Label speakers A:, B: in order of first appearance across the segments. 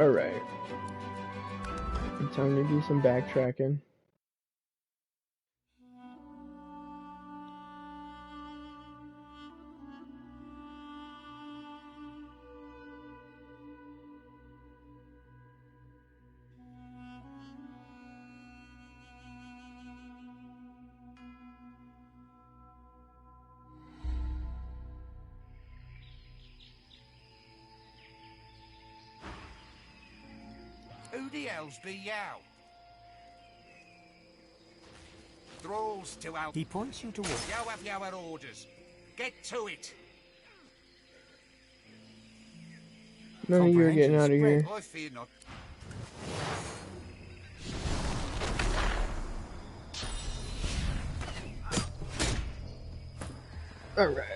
A: Alright. Time to do some backtracking.
B: Who the hell's be yow? Thralls to our...
C: He points you towards...
B: Yow have our orders. Get to it.
A: None of you are getting out of here.
B: I fear not.
A: Alright.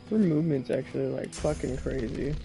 A: Her movement's actually like fucking crazy.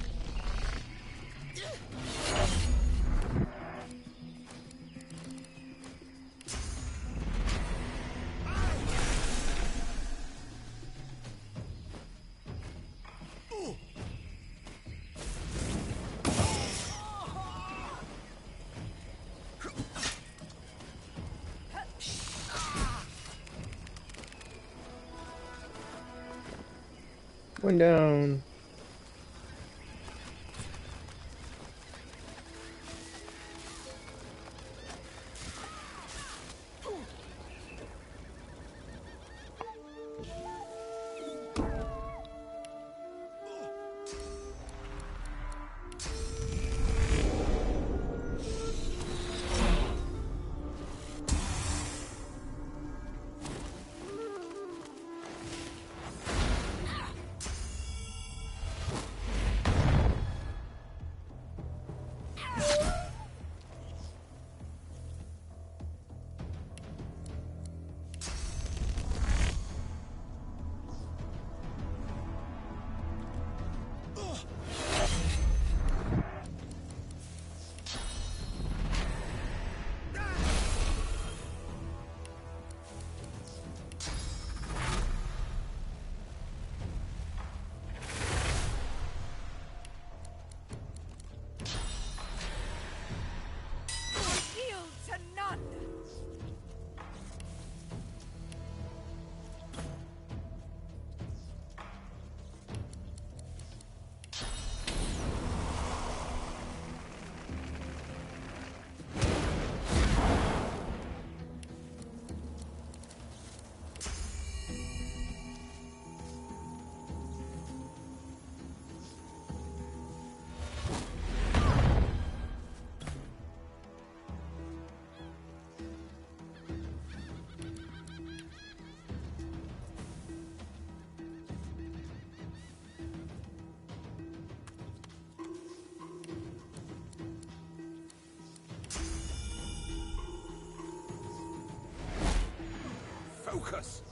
A: One down.
B: Focus.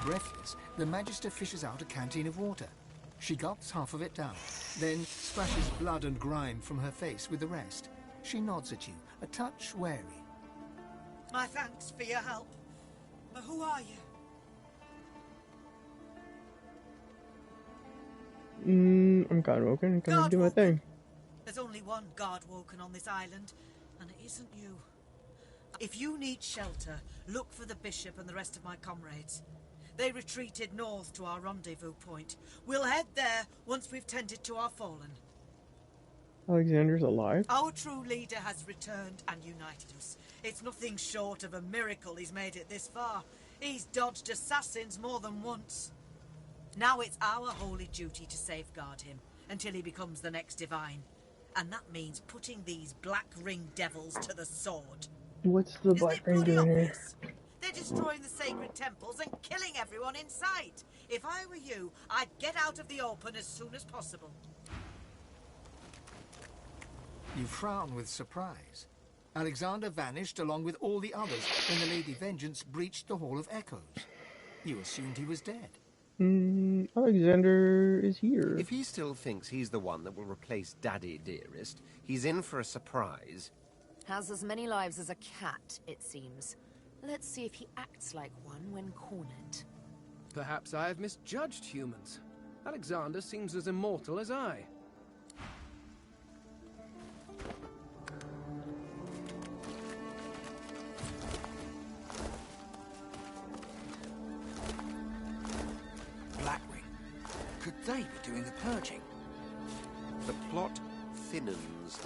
C: Breathless, the Magister fishes out a canteen of water. She gulps half of it down, then splashes blood and grime from her face with the rest. She nods at you, a touch wary.
D: My thanks for your help. But who are you?
A: I'm Godwoken. I'm gonna do my thing.
D: There's only one Godwoken on this island, and it isn't you. If you need shelter, look for the Bishop and the rest of my comrades. They retreated north to our rendezvous point. We'll head there once we've tended to our fallen.
A: Alexander's alive?
D: Our true leader has returned and united us. It's nothing short of a miracle he's made it this far. He's dodged assassins more than once. Now it's our holy duty to safeguard him until he becomes the next divine. And that means putting these black ring devils to the sword.
A: What's the black ring doing here?
D: They're destroying the sacred temples and killing everyone in sight. If I were you, I'd get out of the open as soon as possible.
C: You frown with surprise. Alexander vanished along with all the others when the Lady Vengeance breached the Hall of Echoes. You assumed he was dead.
A: Alexander is here.
E: If he still thinks he's the one that will replace Daddy Dearest, he's in for a surprise.
F: Has as many lives as a cat, it seems. Let's see if he acts like one when cornered.
G: Perhaps I have misjudged humans. Alexander seems as immortal as I.
H: Blackwing. Could they be doing the purging?
E: The plot thinnens.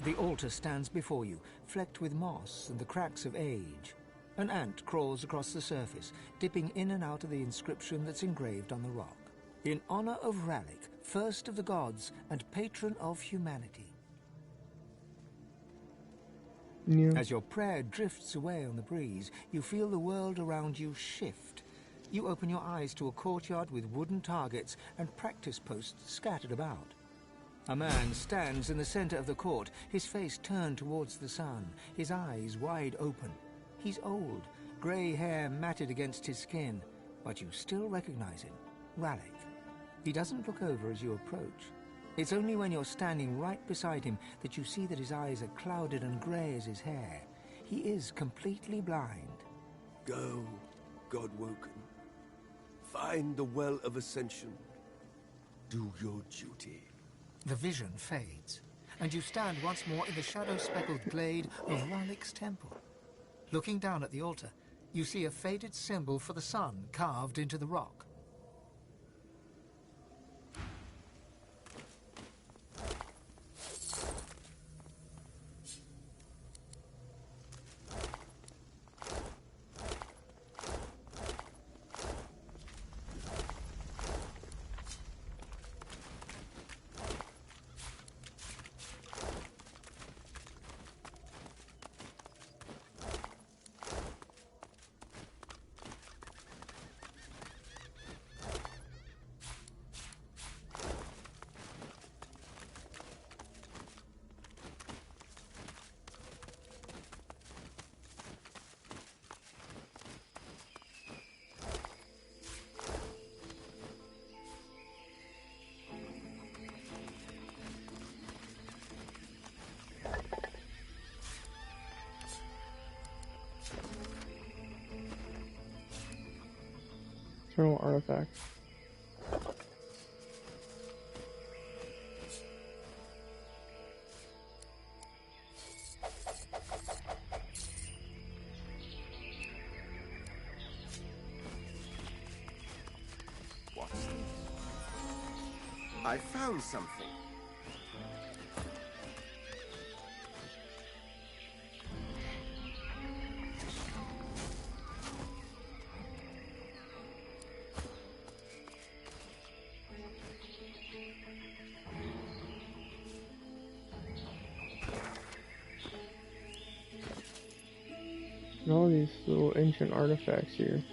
C: The altar stands before you, flecked with moss and the cracks of age. An ant crawls across the surface, dipping in and out of the inscription that's engraved on the rock. In honor of Ralik, first of the gods and patron of humanity.
A: Yeah.
C: As your prayer drifts away on the breeze, you feel the world around you shift. You open your eyes to a courtyard with wooden targets and practice posts scattered about. A man stands in the center of the court, his face turned towards the sun, his eyes wide open. He's old, grey hair matted against his skin, but you still recognize him, Rallick. He doesn't look over as you approach. It's only when you're standing right beside him that you see that his eyes are clouded and grey as his hair. He is completely blind.
I: Go, Godwoken. Find the Well of Ascension. Do your duty.
C: The vision fades, and you stand once more in the shadow-speckled glade of Rallick's temple. Looking down at the altar, you see a faded symbol for the sun carved into the rock.
A: Eternal artifact.
E: What's this? I found something.
A: And all these little ancient artifacts here.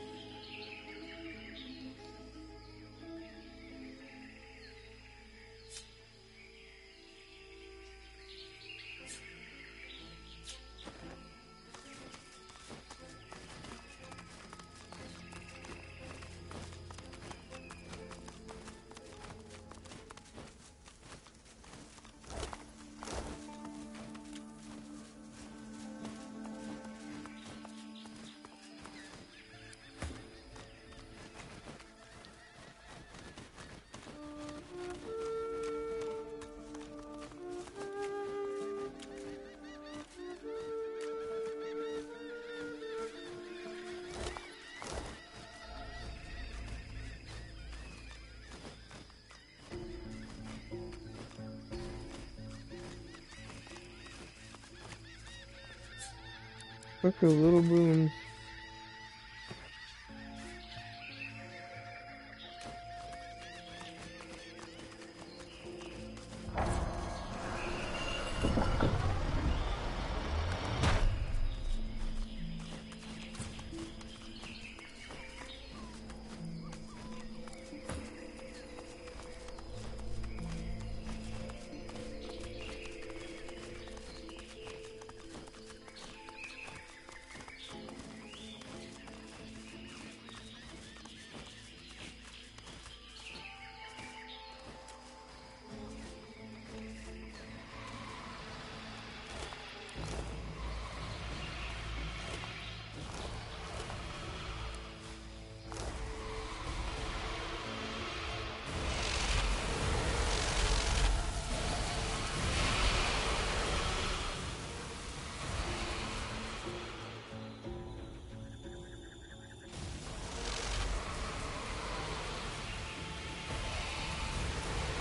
A: Look at those little boons.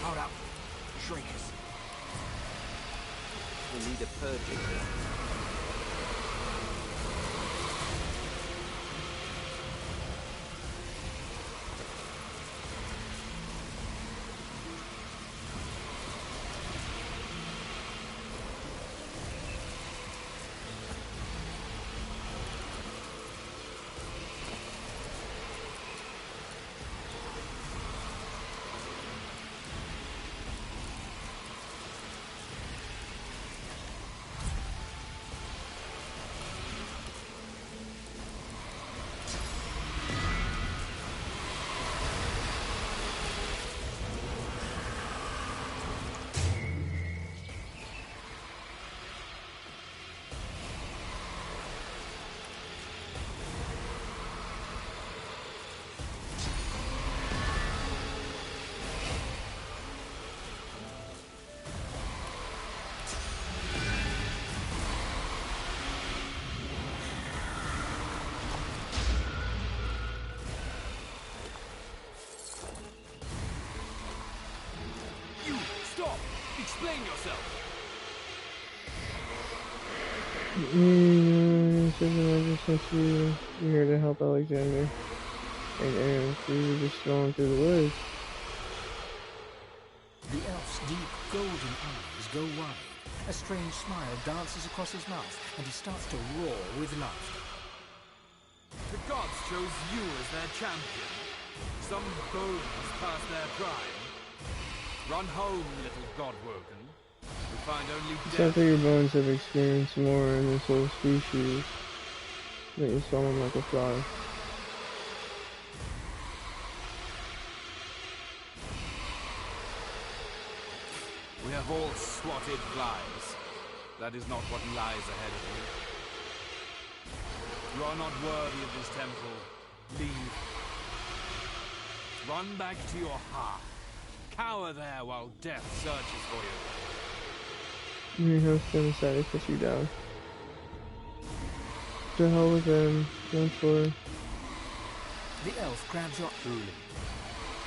H: Hold up. Shriekers.
E: We need a purging.
H: Stop! Explain yourself!
A: You're here to help Alexander. And we were just strolling through the woods.
C: The elf's deep golden eyes go wide. A strange smile dances across his mouth, and he starts to roar with laughter.
H: The gods chose you as their champion. Some bones past their prime. Run home, little Godwoken. We find only
A: So I
H: death.
A: think your bones have experienced more in this whole species than you saw him like a fly.
H: We have all swatted flies. That is not what lies ahead of you. You are not worthy of this temple. Leave. Run back to your hearth. Cower there while death searches for you.
A: Your host then decided to push you down. To hell with them. Run for it.
C: The elf grabs your...
H: Truly,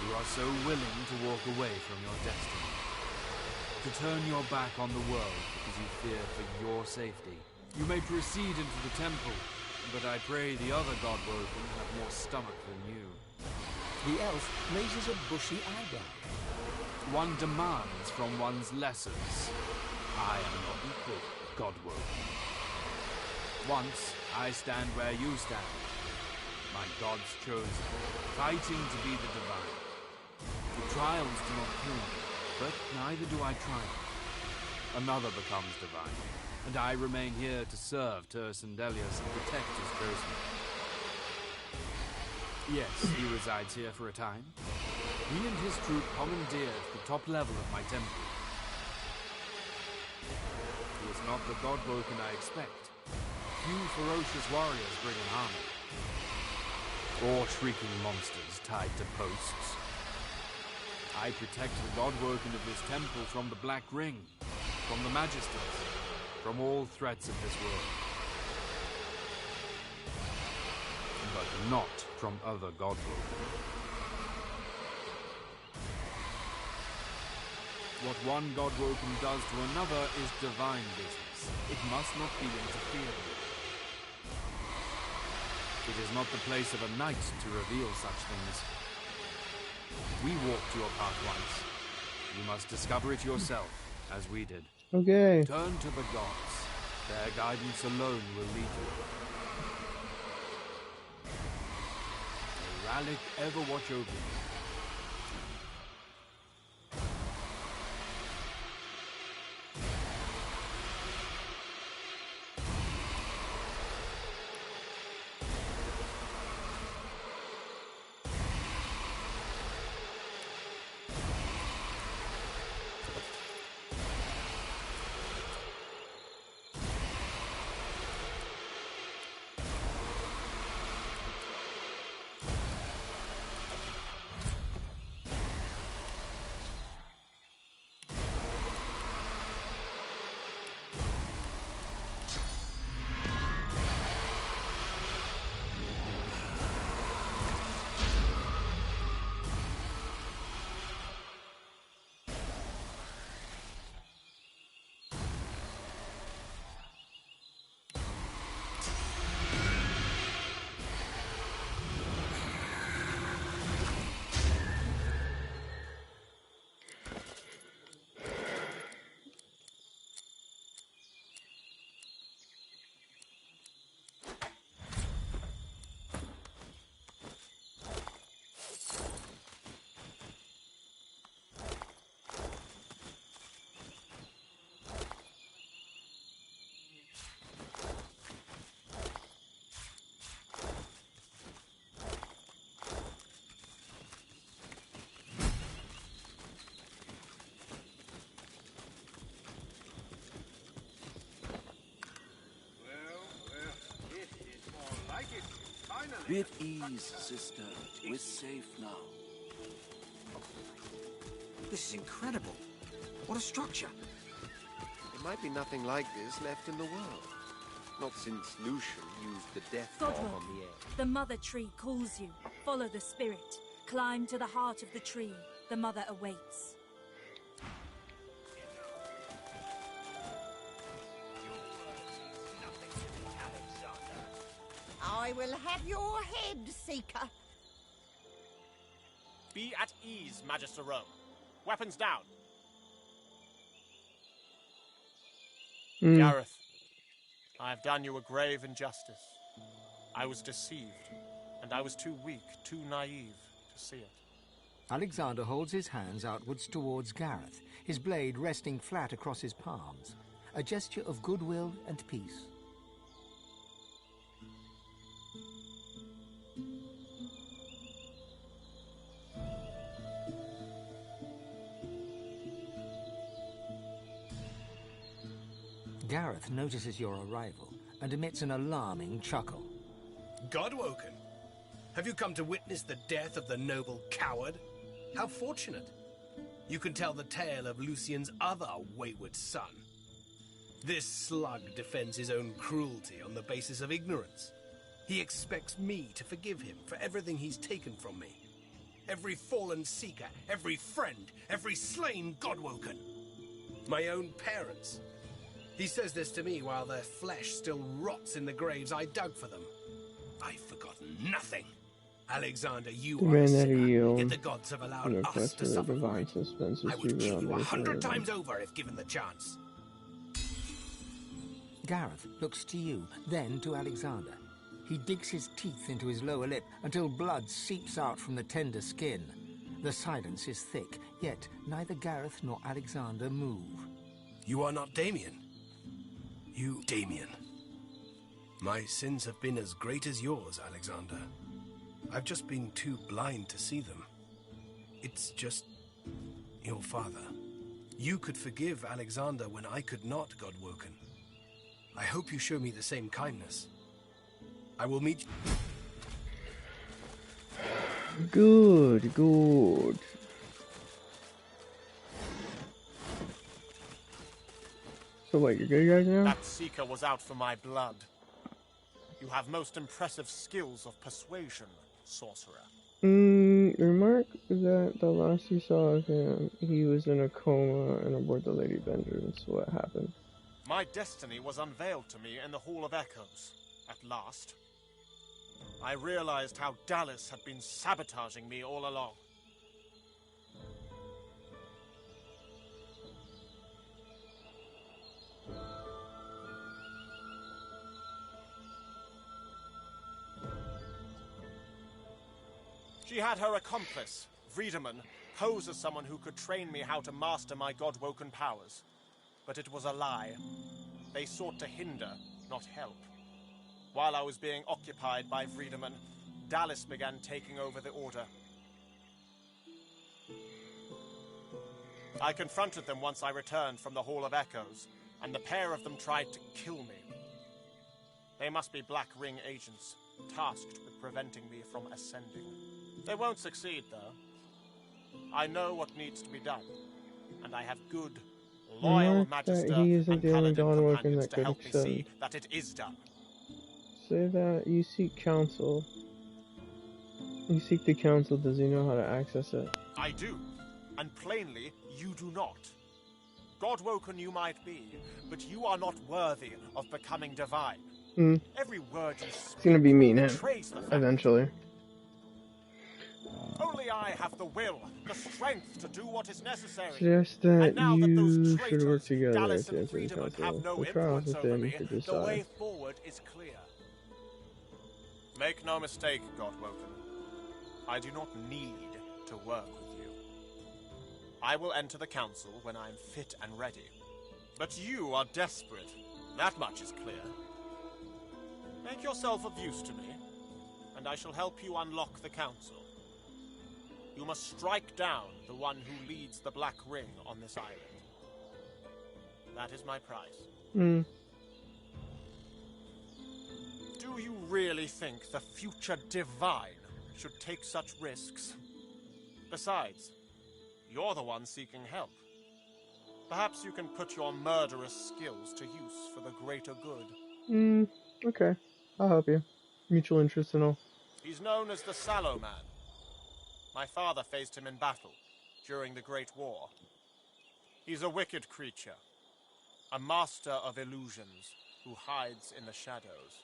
H: you are so willing to walk away from your destiny. To turn your back on the world because you fear for your safety. You may proceed into the temple, but I pray the other Godwoken have more stomach than you.
C: The elf raises a bushy eyebrow.
H: One demands from one's lessers. I am not equal, Godwoken. Once, I stand where you stand. My gods chosen, fighting to be the divine. The trials do not kill me, but neither do I triumph. Another becomes divine, and I remain here to serve Tercendelius and protect his chosen. Yes, he resides here for a time. He and his troop commandeered the top level of my temple. He is not the Godwoken I expect. Few ferocious warriors bring an army. Or shrieking monsters tied to posts. I protect the Godwoken of this temple from the Black Ring, from the Magisters, from all threats of this world. But not from other Godwoken. What one Godwoken does to another is divine business. It must not be interfered with. It is not the place of a knight to reveal such things. We walked your path once. You must discover it yourself, as we did.
A: Okay.
H: Turn to the gods. Their guidance alone will lead you. May Ralik ever watch over you.
I: Be at ease, sister. We're safe now.
J: This is incredible. What a structure.
E: There might be nothing like this left in the world. Not since Lucian used the death bomb on the air.
K: The mother tree calls you. Follow the spirit. Climb to the heart of the tree. The mother awaits.
L: I will have your head, Seeker.
M: Be at ease, Magister Rome. Weapons down. Gareth, I have done you a grave injustice. I was deceived, and I was too weak, too naive to see it.
C: Alexander holds his hands outwards towards Gareth, his blade resting flat across his palms, a gesture of goodwill and peace. Gareth notices your arrival and emits an alarming chuckle.
N: Godwoken? Have you come to witness the death of the noble coward? How fortunate. You can tell the tale of Lucian's other wayward son. This slug defends his own cruelty on the basis of ignorance. He expects me to forgive him for everything he's taken from me. Every fallen seeker, every friend, every slain Godwoken. My own parents. He says this to me while their flesh still rots in the graves I dug for them. I've forgotten nothing. Alexander, you are a sinner, yet the gods have allowed us to suffer for it. I would kill you 100 times over if given the chance.
C: Gareth looks to you, then to Alexander. He digs his teeth into his lower lip until blood seeps out from the tender skin. The silence is thick, yet neither Gareth nor Alexander move.
N: You are not Damien. You, Damien. My sins have been as great as yours, Alexander. I've just been too blind to see them. It's just your father. You could forgive Alexander when I could not, Godwoken. I hope you show me the same kindness. I will meet you.
A: Good, good. So what, you're good guys now?
M: That seeker was out for my blood. You have most impressive skills of persuasion, sorcerer.
A: Remark that the last you saw of him, he was in a coma and aboard the Lady Vengeance. What happened?
M: My destiny was unveiled to me in the Hall of Echoes, at last. I realized how Dallas had been sabotaging me all along. She had her accomplice, Friedemann, pose as someone who could train me how to master my Godwoken powers. But it was a lie. They sought to hinder, not help. While I was being occupied by Friedemann, Dallas began taking over the Order. I confronted them once I returned from the Hall of Echoes, and the pair of them tried to kill me. They must be Black Ring agents, tasked with preventing me from ascending. They won't succeed, though. I know what needs to be done, and I have good, loyal Magister and Paladin companions to help me see that it is done.
A: Say that you seek counsel. You seek the counsel, does he know how to access it?
M: I do, and plainly, you do not. Godwoken you might be, but you are not worthy of becoming divine.
A: Every word you speak, it's gonna be me now, eventually.
M: Only I have the will, the strength to do what is necessary.
A: Suggest that you should work together to answer the council. The trials within could
M: the way
A: decide.
M: forward is clear. Make no mistake, Godwoken. I do not need to work with you. I will enter the council when I am fit and ready. But you are desperate. That much is clear. Make yourself of use to me, and I shall help you unlock the council. You must strike down the one who leads the Black Ring on this island. That is my price. Do you really think the future divine should take such risks? Besides, you're the one seeking help. Perhaps you can put your murderous skills to use for the greater good.
A: Okay. I'll help you. Mutual interest and all.
M: He's known as the Sallow Man. My father faced him in battle during the Great War. He's a wicked creature, a master of illusions who hides in the shadows.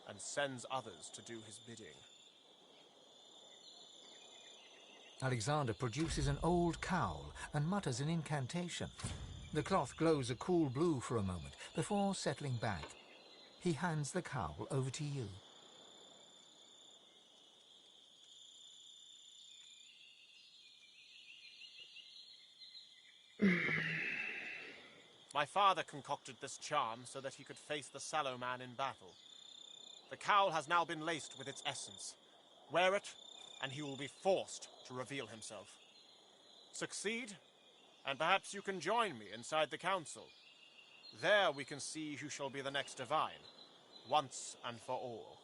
M: and sends others to do his bidding.
C: Alexander produces an old cowl and mutters an incantation. The cloth glows a cool blue for a moment before settling back. He hands the cowl over to you.
M: My father concocted this charm so that he could face the sallow man in battle. The cowl has now been laced with its essence. Wear it, and he will be forced to reveal himself. Succeed, and perhaps you can join me inside the council. There we can see who shall be the next divine, once and for all.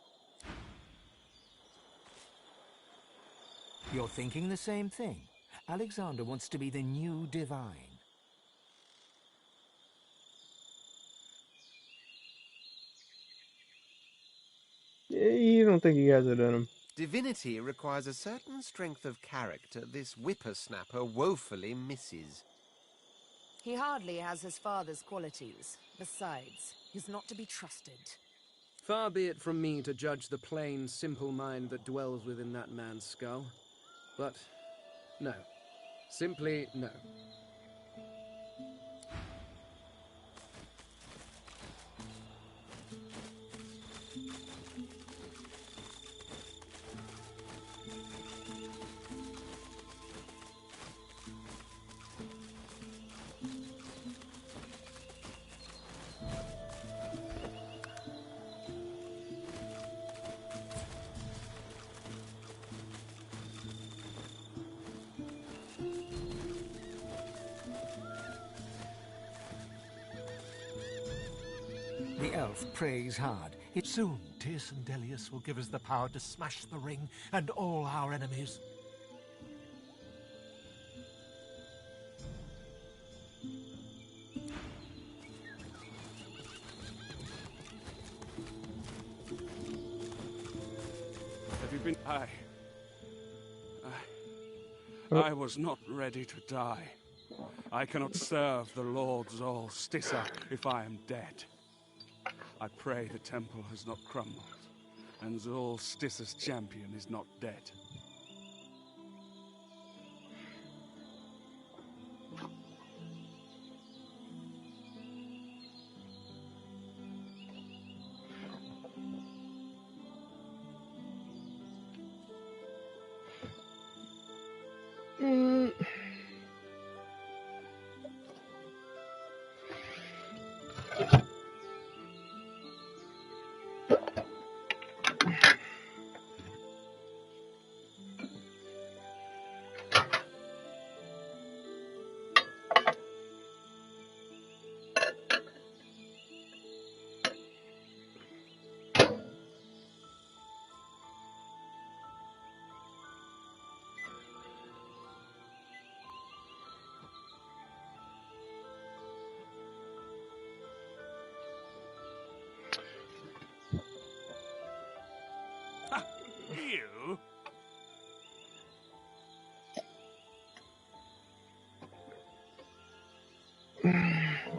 C: You're thinking the same thing. Alexander wants to be the new divine.
A: You don't think he has it in him?
E: Divinity requires a certain strength of character this whippersnapper woefully misses.
F: He hardly has his father's qualities. Besides, he's not to be trusted.
G: Far be it from me to judge the plain, simple mind that dwells within that man's skull. But no. Simply no.
C: The elf prays hard.
O: Soon, Tirsen Delius will give us the power to smash the ring and all our enemies.
I: Have you been... I was not ready to die. I cannot serve the Lord Zol Stissa if I am dead. I pray the temple has not crumbled, and Zol Stissa's champion is not dead. You?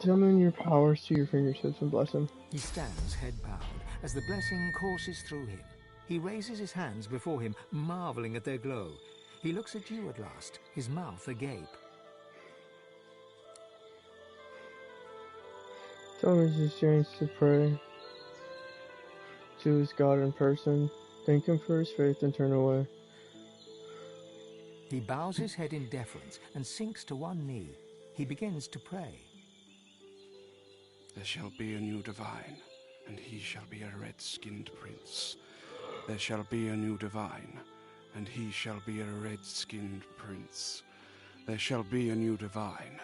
A: Summon your powers to your fingertips and bless him.
C: He stands head bowed as the blessing courses through him. He raises his hands before him, marveling at their glow. He looks at you at last, his mouth agape.
A: Summons his chance to pray to his God in person. Thank him for his faith and turn away.
C: He bows his head in deference and sinks to one knee. He begins to pray.
I: There shall be a new divine, and he shall be a red-skinned prince. There shall be a new divine, and he shall be a red-skinned prince. There shall be a new divine,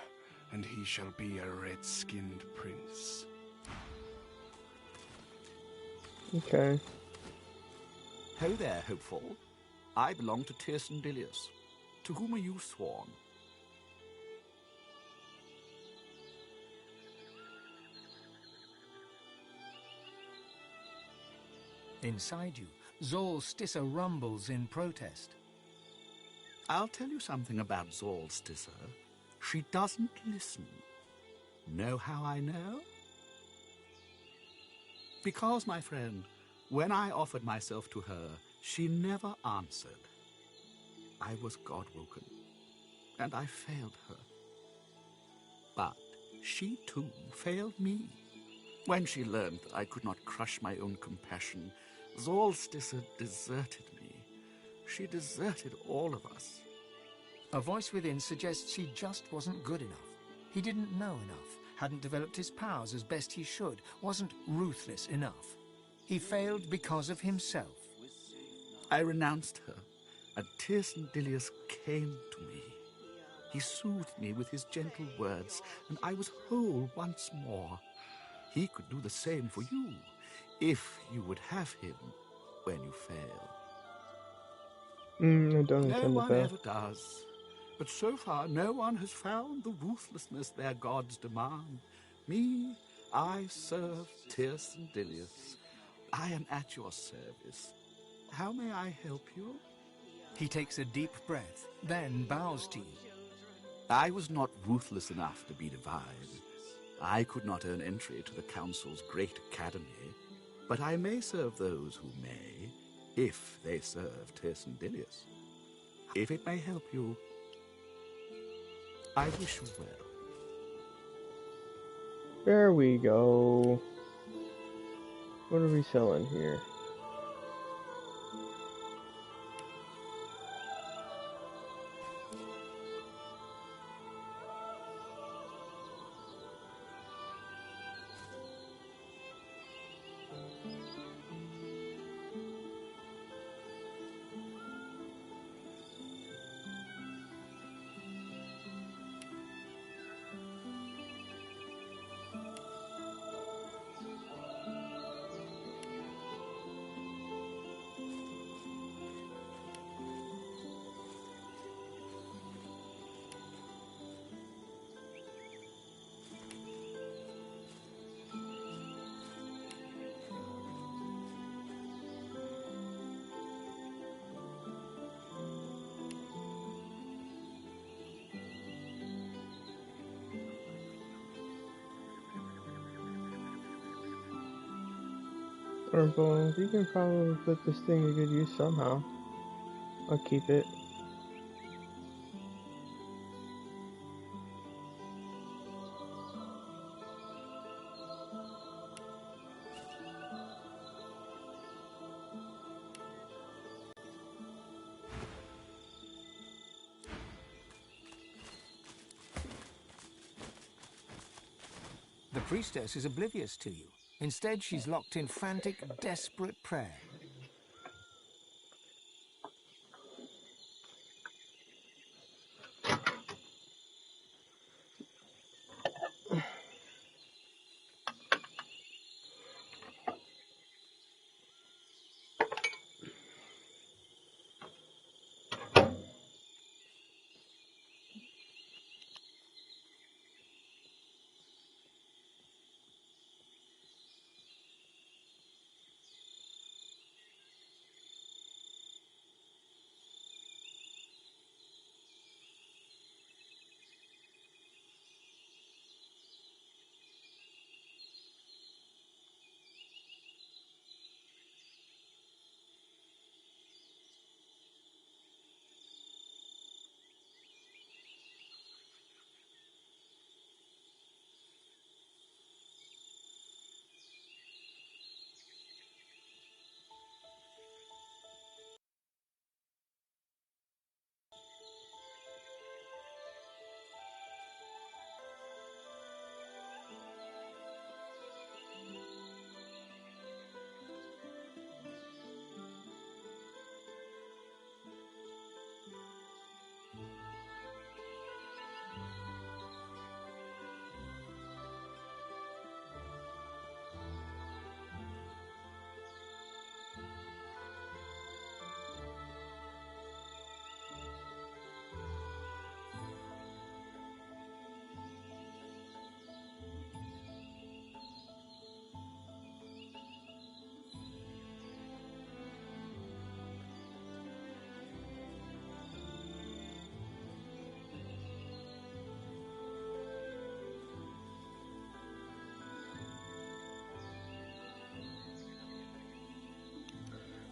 I: and he shall be a red-skinned prince.
A: Okay.
J: Ho there, Hopeful. I belong to Tirsen Delius. To whom are you sworn?
C: Inside you, Zol Stissa rumbles in protest.
J: I'll tell you something about Zol Stissa. She doesn't listen. Know how I know? Because, my friend, When I offered myself to her, she never answered. I was God-woken, and I failed her. But she, too, failed me. When she learned that I could not crush my own compassion, Solstice deserted me. She deserted all of us.
C: A voice within suggests she just wasn't good enough. He didn't know enough, hadn't developed his powers as best he should, wasn't ruthless enough. He failed because of himself.
J: I renounced her, and Tirsen Dilius came to me. He soothed me with his gentle words, and I was whole once more. He could do the same for you, if you would have him when you fail.
A: I don't
J: No
A: intend to
J: one
A: fail.
J: ever does. But so far, no one has found the ruthlessness their gods demand. Me, I serve Tirsen Dilius. I am at your service. How may I help you?
C: He takes a deep breath, then bows to you.
J: I was not ruthless enough to be divine. I could not earn entry to the Council's great academy, but I may serve those who may, if they serve Tirsen Dilius. If it may help you, I wish you well.
A: There we go. What are we selling here? Bones, you can probably put this thing to good use somehow. I'll keep it.
C: The priestess is oblivious to you. Instead, she's locked in frantic, desperate prayer.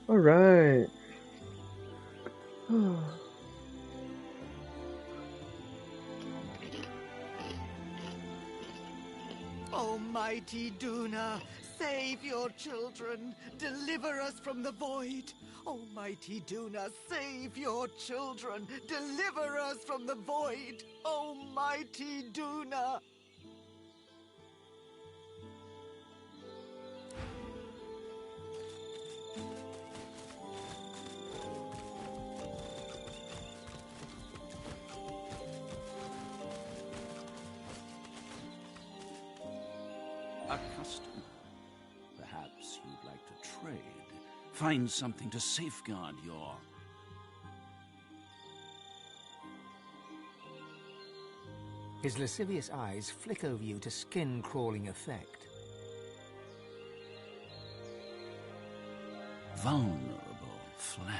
A: Alright.
P: Almighty Duna, save your children. Deliver us from the void. Almighty Duna, save your children. Deliver us from the void. Almighty Duna.
J: A customer. Perhaps you'd like to trade. Find something to safeguard your...
C: His lascivious eyes flick over you to skin-crawling effect.
J: vulnerable flesh.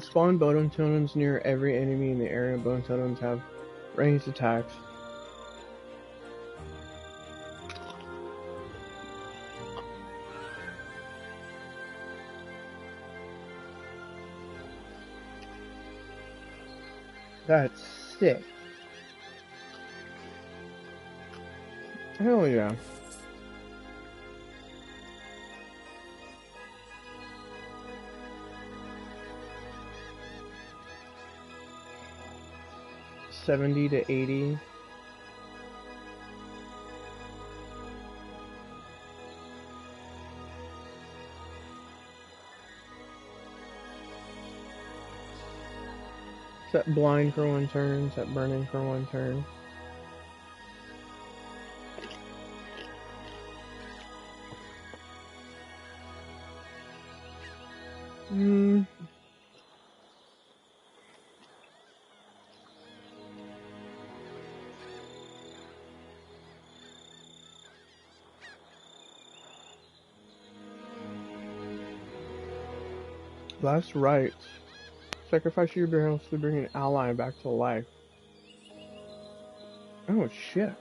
A: Spawn bottom totems near every enemy in the area. Bottom totems have ranged attacks. That's sick. Hell yeah. $70 to $80. Set blind for 1 turn, set burning for 1 turn. Last rites. Sacrifice your barrels to bring an ally back to life. Oh shit.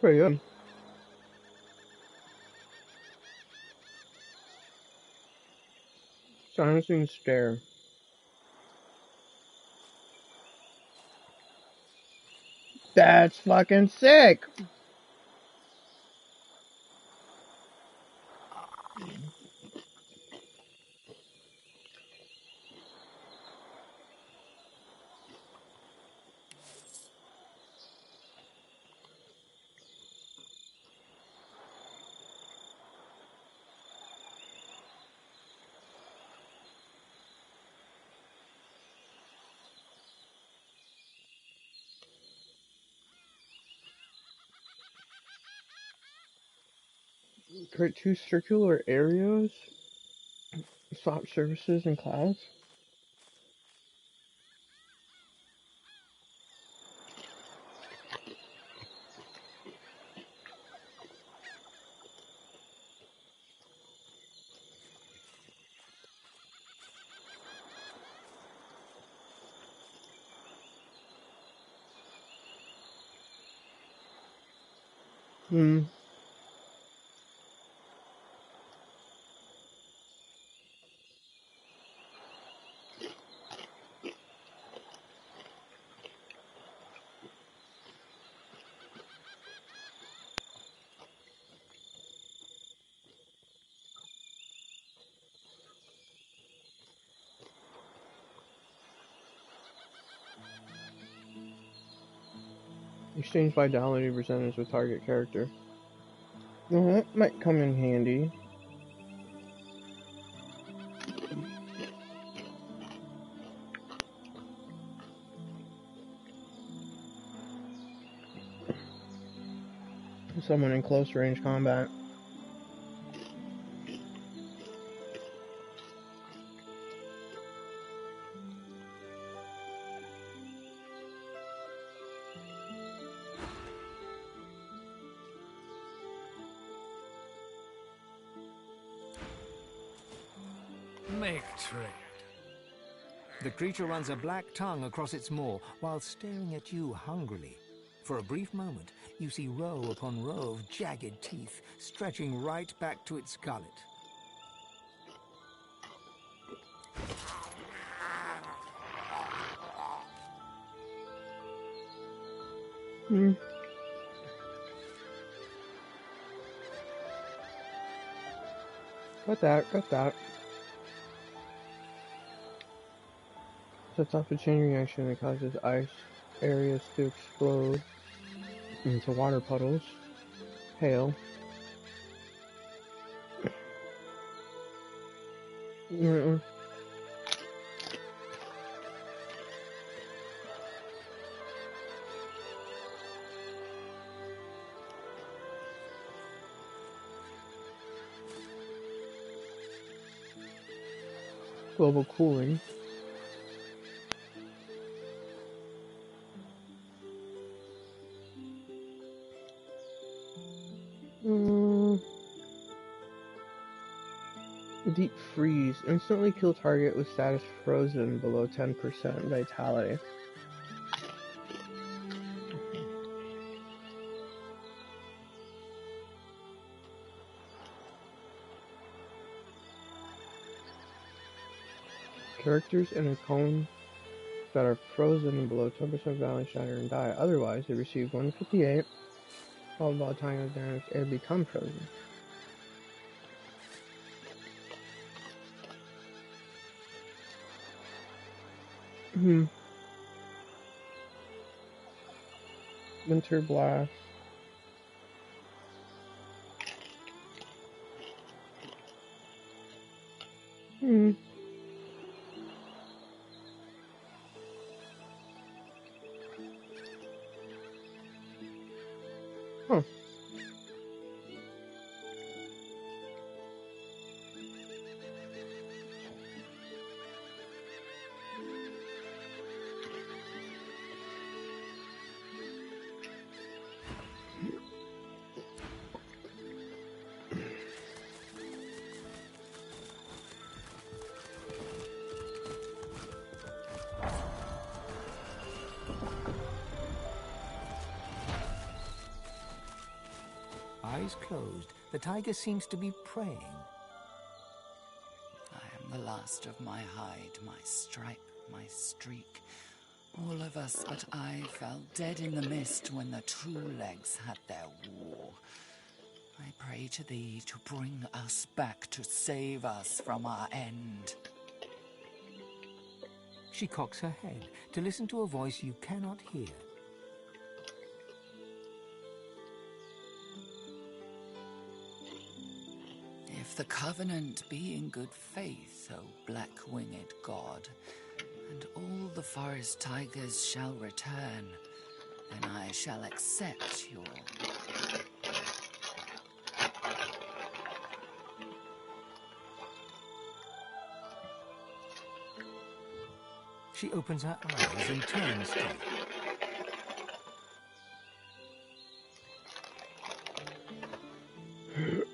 A: Pretty good. Silencing stare. That's fucking sick! Create 2 circular areas. Swap surfaces and clouds. Exchange vitality percentage with target character. Well, that might come in handy. someone in close range combat.
N: Make trade.
C: The creature runs a black tongue across its maw while staring at you hungrily. For a brief moment, you see row upon row of jagged teeth stretching right back to its gullet.
A: Got that, got that. Sets off a chain reaction that causes ice areas to explode into water puddles, hail. Global cooling. Deep freeze. Instantly kill target with status frozen below 10% vitality. Characters in a cone that are frozen and below 10% value shatter and die. Otherwise, they receive 158, followed by time of damage and become frozen. Winter Blast. Huh.
C: Eyes closed, the tiger seems to be praying.
Q: I am the last of my hide, my stripe, my streak. All of us but I fell dead in the mist when the true legs had their war. I pray to thee to bring us back, to save us from our end.
C: She cocks her head to listen to a voice you cannot hear.
Q: If the covenant be in good faith, O black-winged god, and all the forest tigers shall return, then I shall accept your...
C: She opens her eyes and turns to
A: you.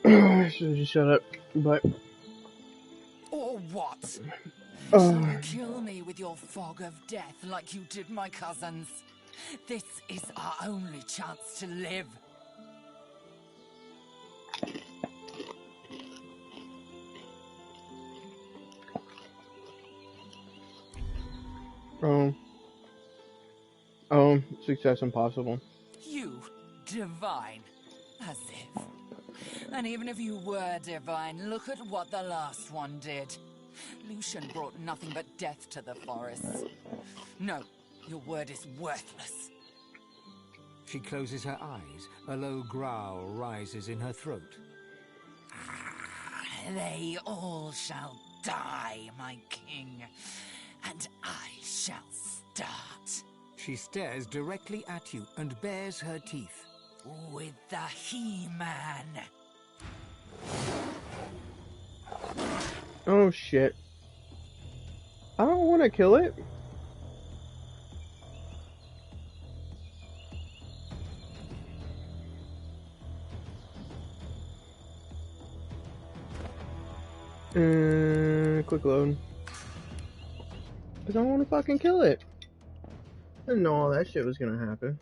A: I should have just shut up, but...
Q: Or what? Shall you kill me with your fog of death like you did my cousins? This is our only chance to live.
A: Success impossible.
Q: You, divine, as if. And even if you were divine, look at what the last one did. Lucian brought nothing but death to the forests. No, your word is worthless.
C: She closes her eyes. A low growl rises in her throat.
Q: They all shall die, my king, and I shall start.
C: She stares directly at you and bares her teeth.
J: with the He-Man.
A: Oh shit. I don't want to kill it. Quick load. Because I want to fucking kill it. I didn't know all that shit was gonna happen.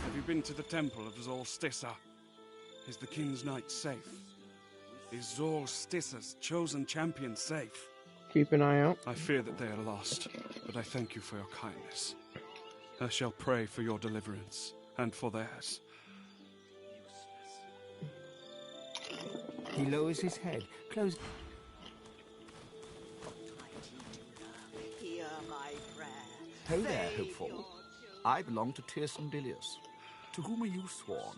I: Have you been to the temple of Zolstissa? Is the King's Knight safe? Is Zolstissa's chosen champion safe?
A: Keep an eye out.
I: I fear that they are lost, but I thank you for your kindness. I shall pray for your deliverance, and for theirs.
C: He lowers his head, close.
P: Hear my prayer.
J: Ho there, Hopeful. I belong to Tirson Dilius. To whom are you sworn?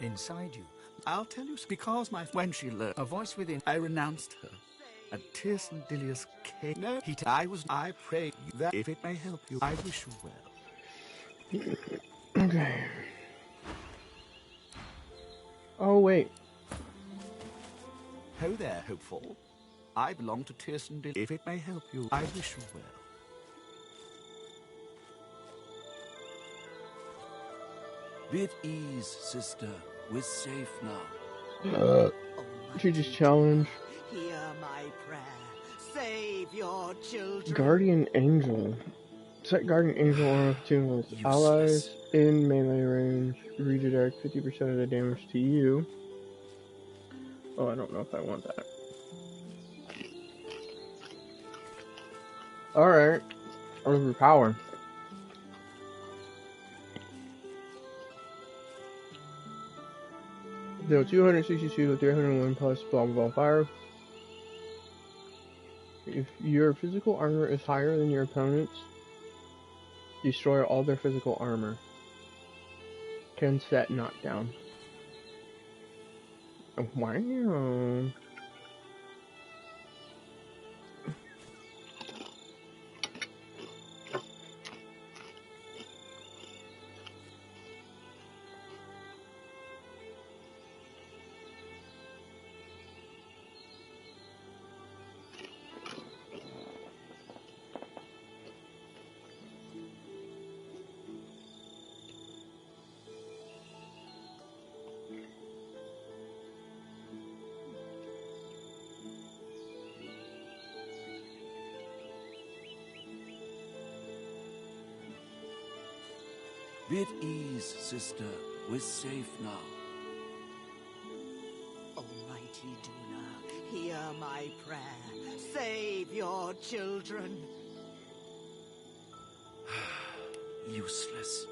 J: Inside you. I'll tell you, because when she learned a voice within, I renounced her. And Tirson Dilius came. No, I pray you that if it may help you, I wish you well.
A: Okay. Oh, wait.
J: Ho there, Hopeful. I belong to Tirson Dilius. If it may help you, I wish you well.
R: Be at ease, sister. We're safe now.
A: She just challenged.
P: Hear my prayer. Save your children.
A: Guardian Angel. Set Guardian Angel on tune with allies in melee range. Redirect 50% of the damage to you. Oh, I don't know if I want that. Alright. Overpower. Deal 262 with 301 plus blah blah blah fire. If your physical armor is higher than your opponent's, destroy all their physical armor. Can set knockdown. Wow.
R: Be at ease, sister. We're safe now.
P: Almighty Duna, hear my prayer. Save your children.
R: Useless.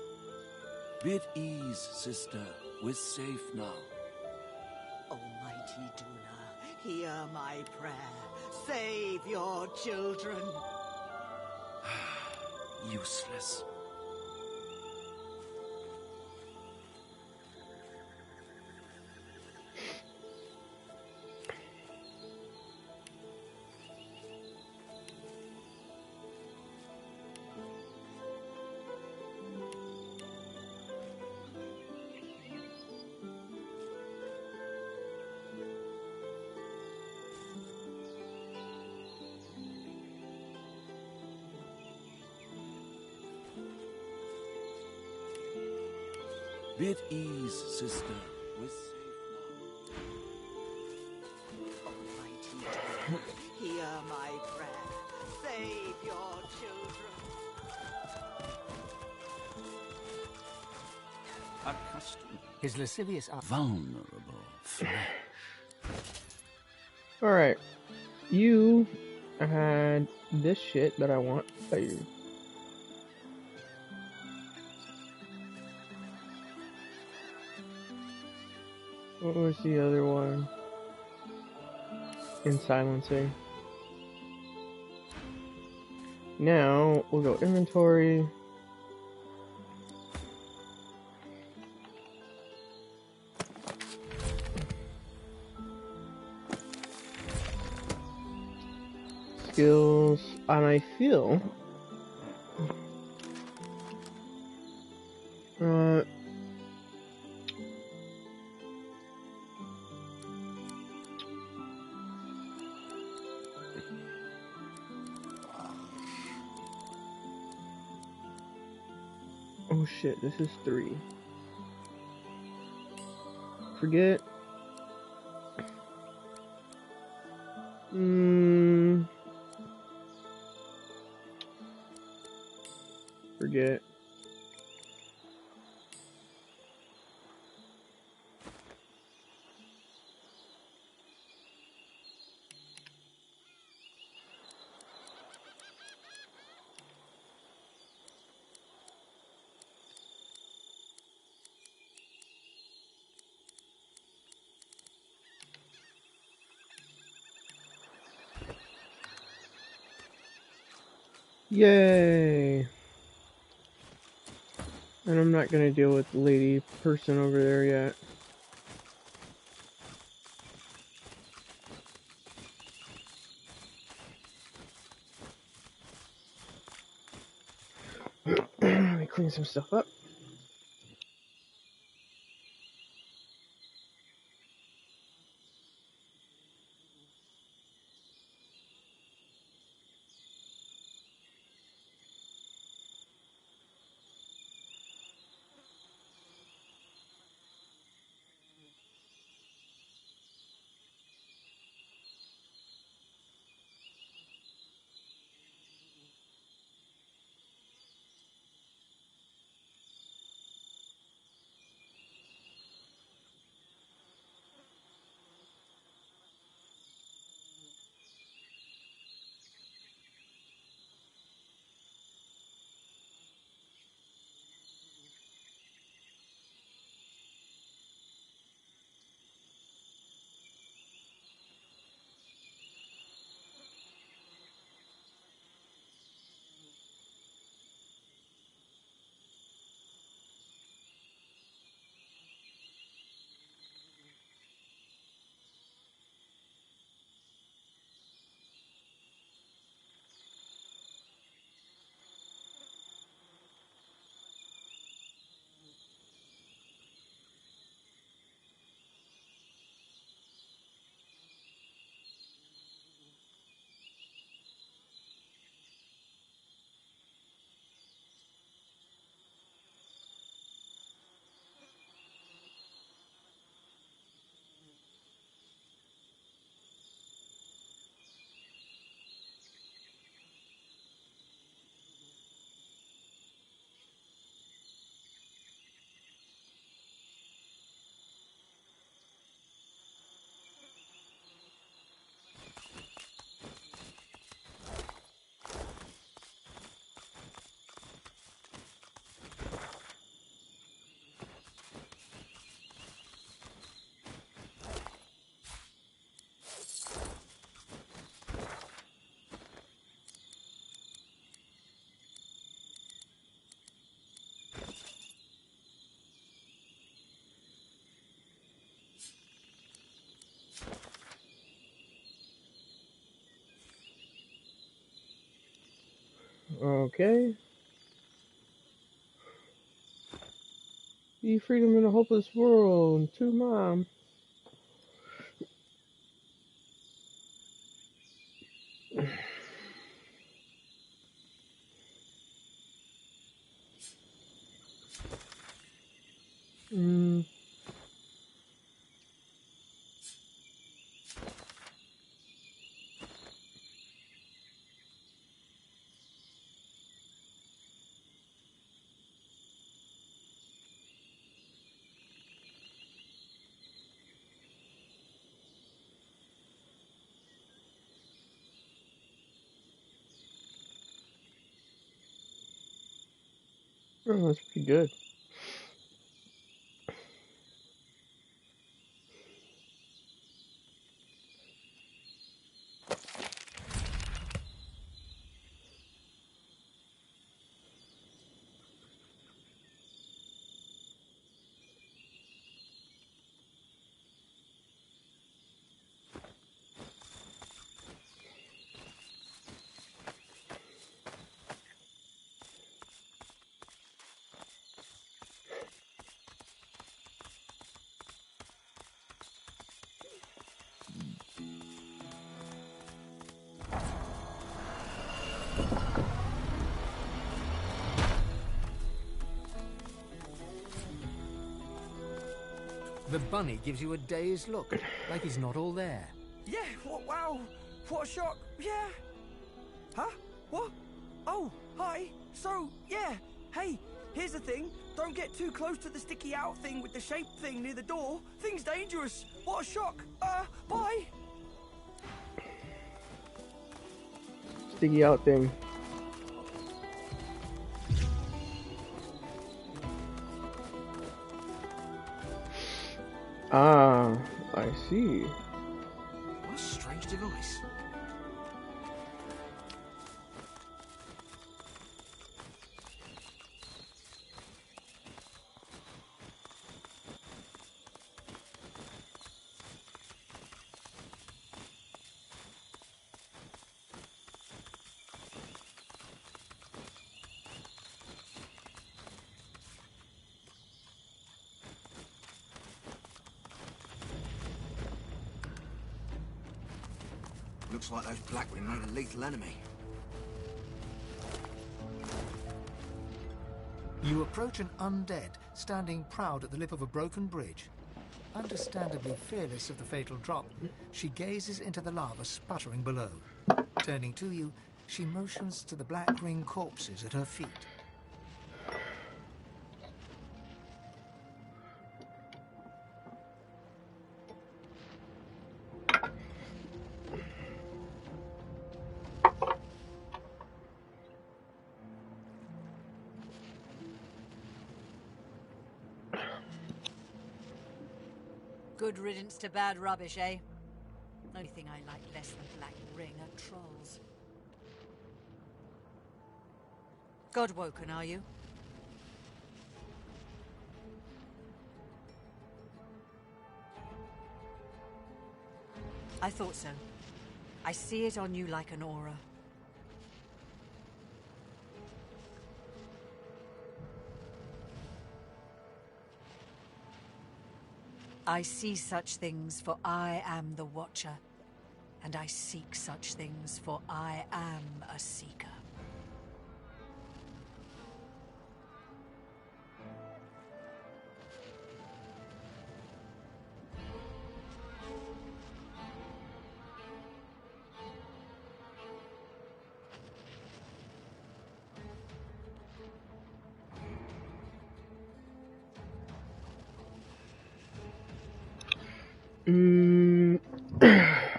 R: Be at ease, sister. We're safe now.
P: Almighty Duna, hear my prayer. Save your children.
R: Useless. Be at ease, sister. We're safe
P: now. Almighty Duna, hear my prayer. Save your children.
J: Accustomed.
C: His lascivious eye.
R: Vulnerable.
A: Alright. You I had this shit that I want fired. What was the other one? In silencing. Now we'll go inventory. Skills, and I feel oh shit, this is 3. Forget. Forget. Yay! And I'm not gonna deal with the lady person over there yet. Let me clean some stuff up. Okay. Be freedom in a hopeless world. To Mom. Oh, that's pretty good.
C: The bunny gives you a dazed look, like he's not all there.
S: Yeah, wow, what a shock, yeah. Huh? What? Oh, hi. So, yeah, hey, here's the thing. Don't get too close to the sticky out thing with the shape thing near the door. Thing's dangerous. What a shock. Bye.
A: Sticky out thing. Ah, I see.
N: What a strange device.
T: Looks like those Blackmen made a lethal enemy.
C: You approach an undead, standing proud at the lip of a broken bridge. Understandably fearless of the fatal drop, she gazes into the lava sputtering below. Turning to you, she motions to the black ring corpses at her feet.
D: Good riddance to bad rubbish, eh? Only thing I like less than Black Ring are trolls. God-woken, are you? I thought so. I see it on you like an aura. I see such things, for I am the Watcher. And I seek such things, for I am a seeker.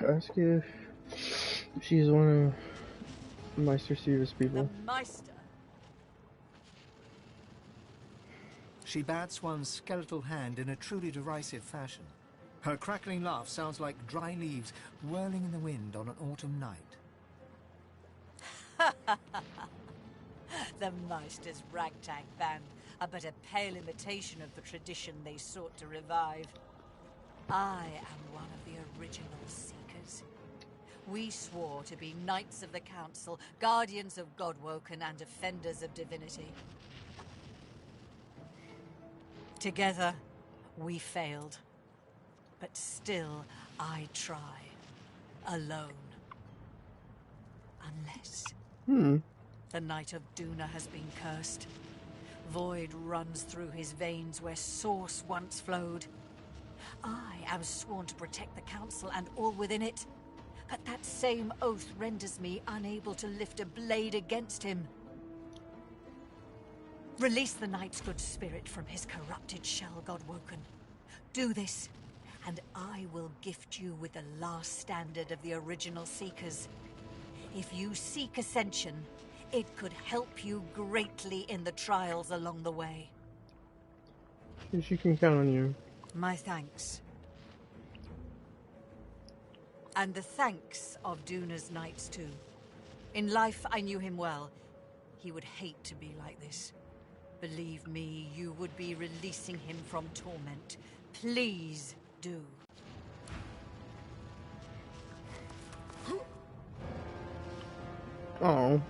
A: Ask if she's one of Meister Siva's people.
D: The Meister?
C: She bats one skeletal hand in a truly derisive fashion. Her crackling laugh sounds like dry leaves whirling in the wind on an autumn night.
D: The Meister's ragtag band are but a pale imitation of the tradition they sought to revive. I am one of the original Seekers. We swore to be Knights of the Council, Guardians of Godwoken, and Defenders of Divinity. Together, we failed. But still, I try. Alone. Unless... The Knight of Duna has been cursed. Void runs through his veins where source once flowed. I am sworn to protect the Council and all within it. But that same oath renders me unable to lift a blade against him. Release the Knight's good spirit from his corrupted shell, Godwoken. Do this, and I will gift you with the last standard of the original Seekers. If you seek ascension, It could help you greatly in the trials along the way.
A: She can count on you.
D: My thanks. And the thanks of Duna's knights, too. In life, I knew him well. He would hate to be like this. Believe me, you would be releasing him from torment. Please do.
A: Oh.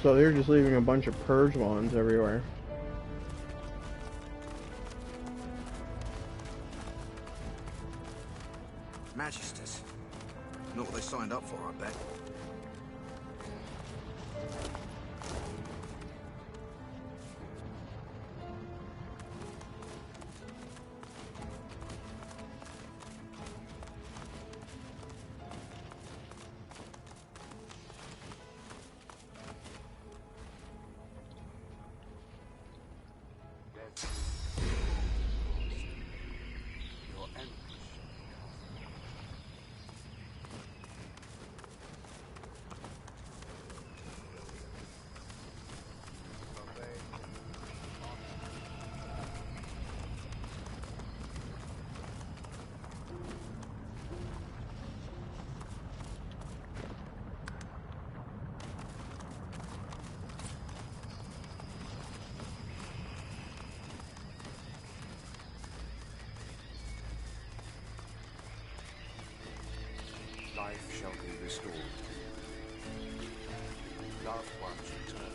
A: So they're just leaving a bunch of purge wands everywhere.
T: Magisters. Not what they signed up for, I bet.
I: Life shall be restored. Loved ones return.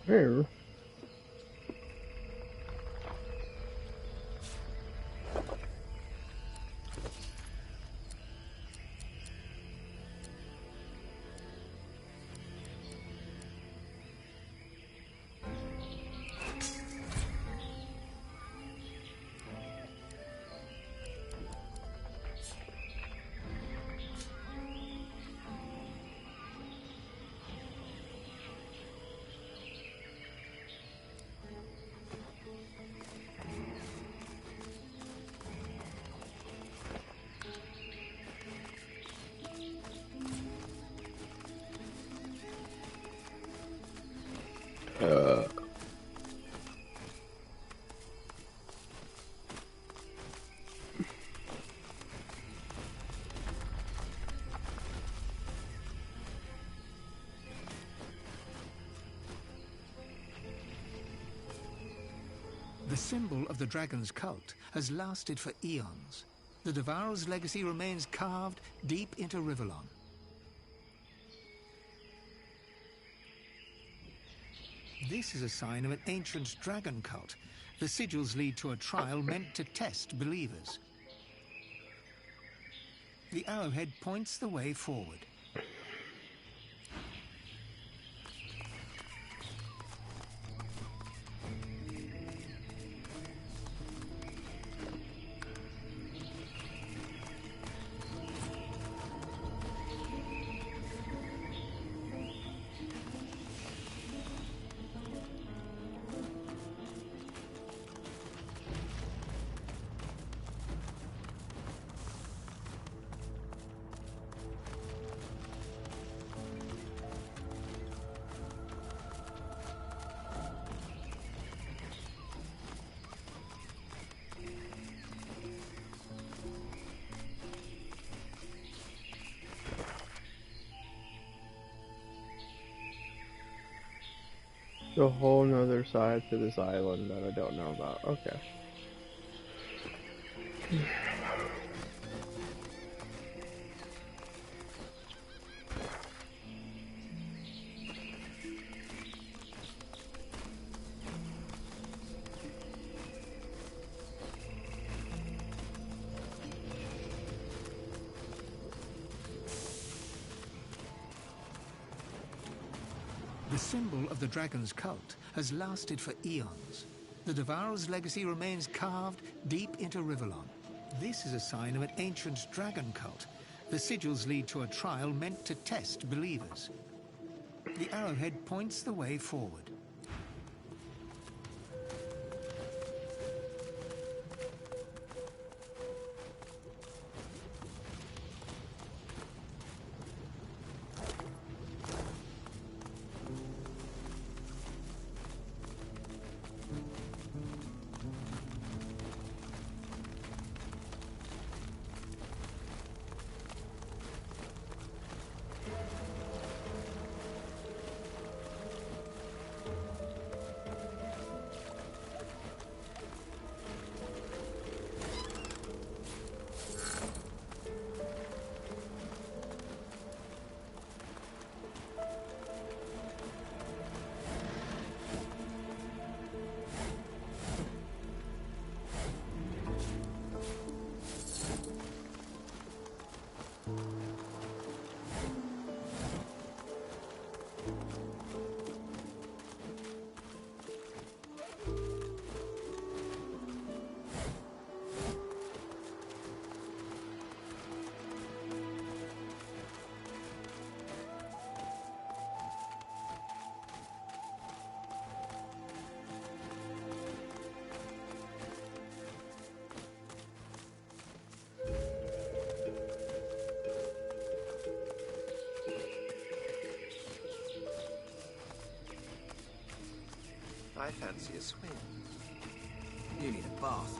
A: Here.
C: The symbol of the dragon's cult has lasted for eons. The Devourer's legacy remains carved deep into Rivellon. This is a sign of an ancient dragon cult. The sigils lead to a trial meant to test believers. The arrowhead points the way forward.
A: A whole nother side to this island that I don't know about. Okay.
C: The symbol of the dragon's cult has lasted for eons. The Devourer's legacy remains carved deep into Rivellon. This is a sign of an ancient dragon cult. The sigils lead to a trial meant to test believers. The arrowhead points the way forward.
E: I fancy a swim.
T: You need a bath.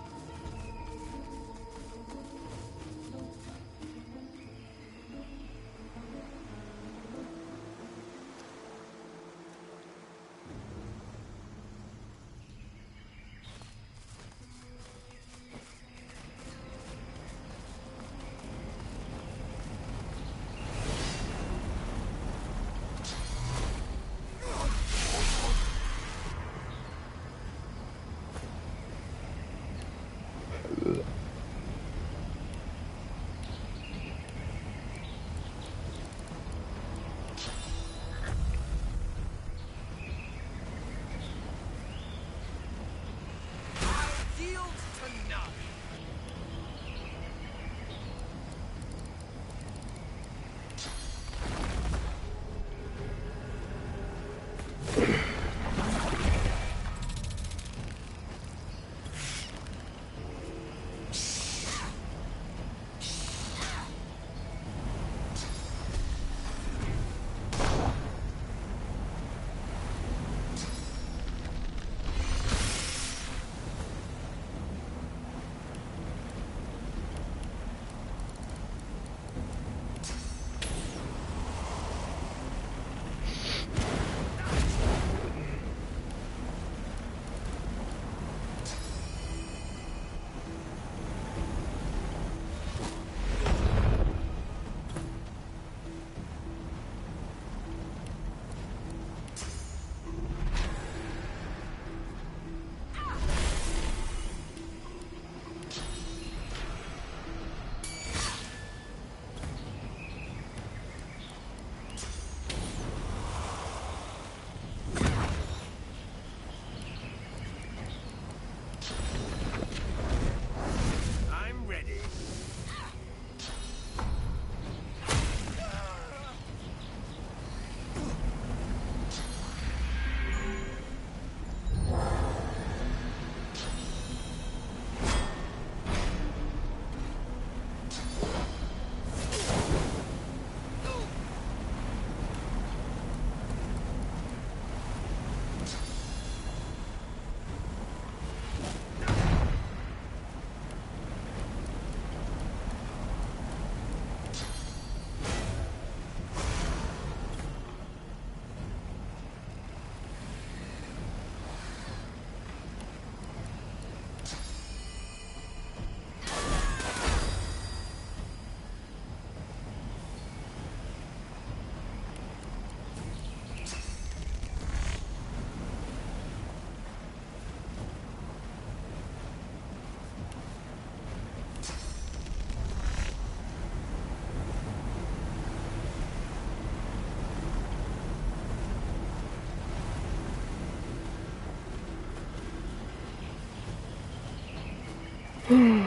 H: Glory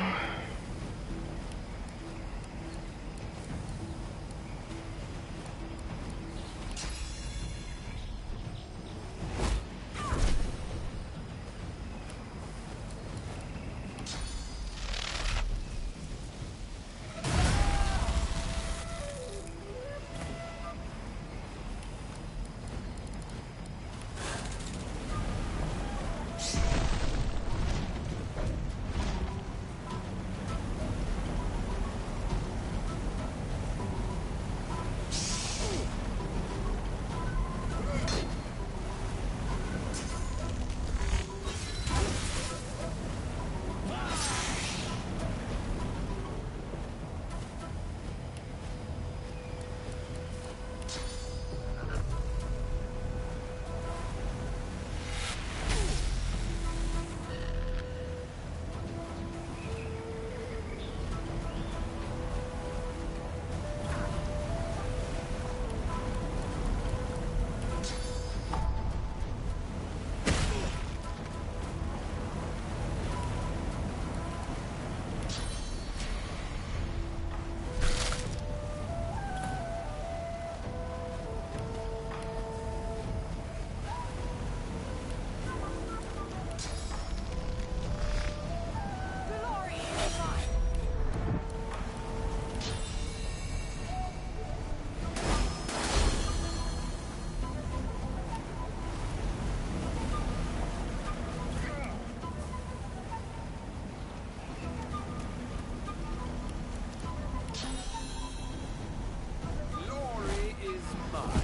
H: is mine.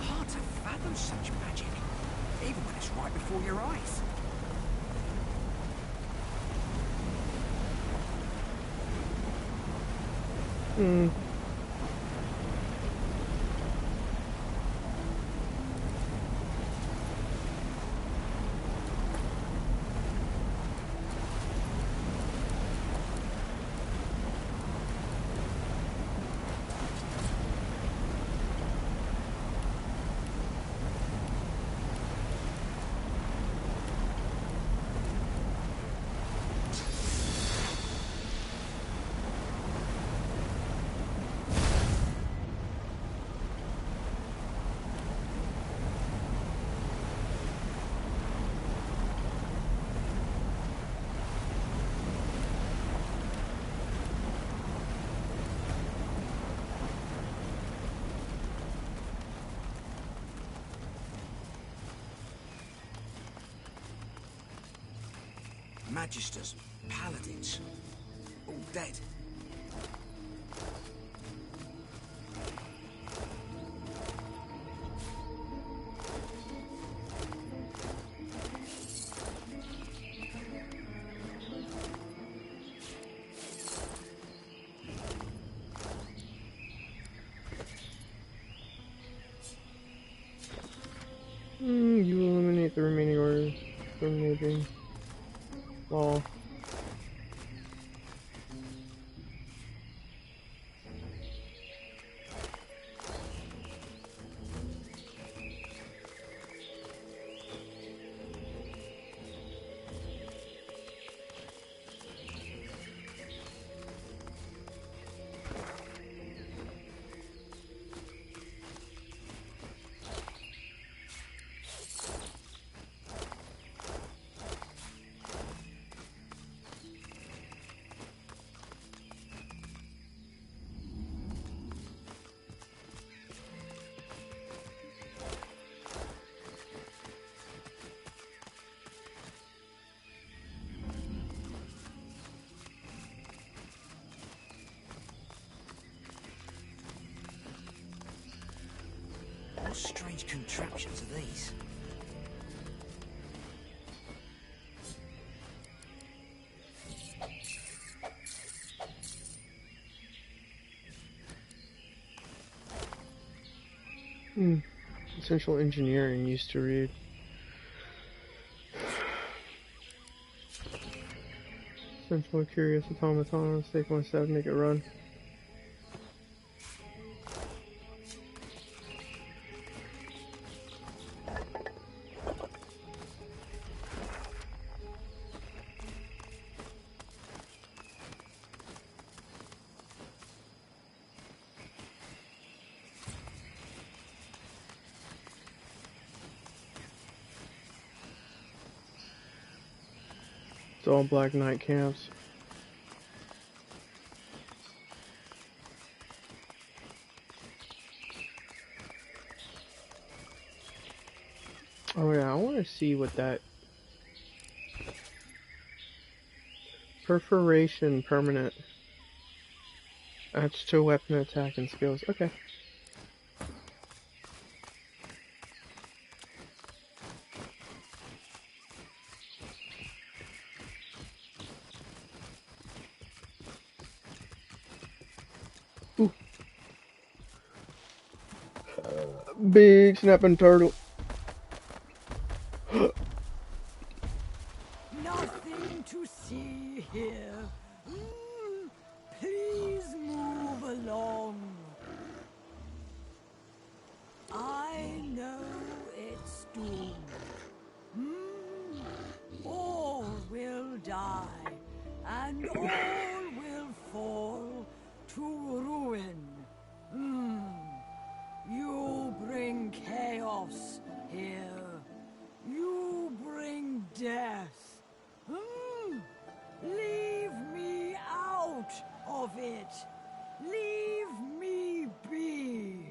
S: Hard to fathom such magic, even when it's right before your eyes.
A: Hmm.
T: Magisters, paladins, all dead.
A: You eliminate the remaining orders. Eliminating all.
T: What strange contraptions are these?
A: Essential engineering used to read. Essential curious automaton. Take 1 step, make it run. It's all Black Knight camps. Oh yeah, I want to see what that perforation permanent adds to weapon attack and skills. Okay. Ooh. Big snapping turtle.
P: Nothing to see here. Please move along. I know it's doomed. All will die, and all will fall to ruin. You bring chaos here. You bring death. Leave me out of it. Leave me be.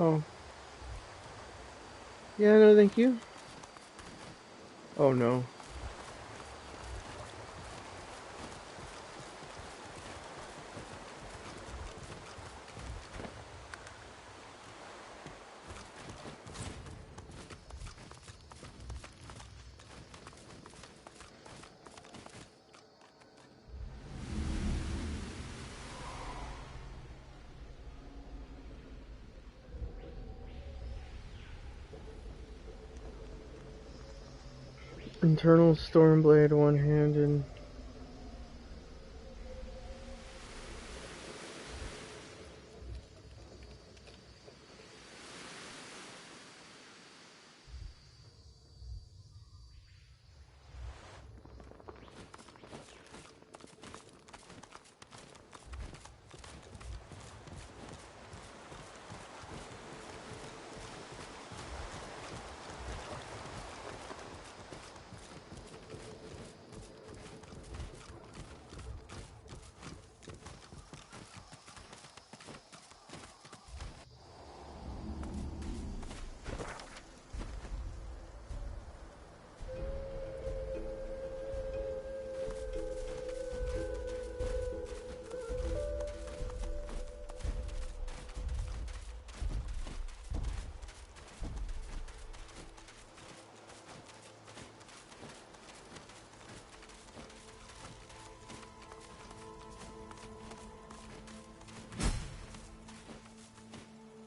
A: Oh. Yeah, no, thank you. Oh no. Internal Stormblade one-handed.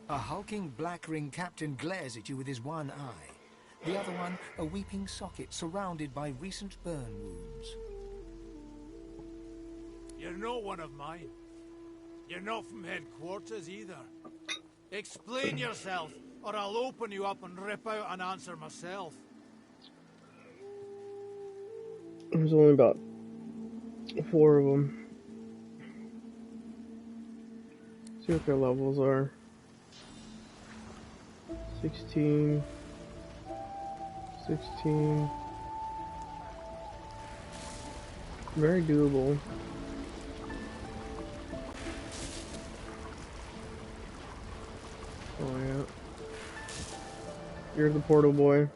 C: A hulking black ring captain glares at you with his one eye. The other one, a weeping socket surrounded by recent burn wounds.
U: You're not one of mine. You're not from headquarters either. Explain yourself, or I'll open you up and rip out an answer myself.
A: There's only about 4 of them. See what their levels are. 16. 16. Very doable. Oh yeah. You're the portal boy.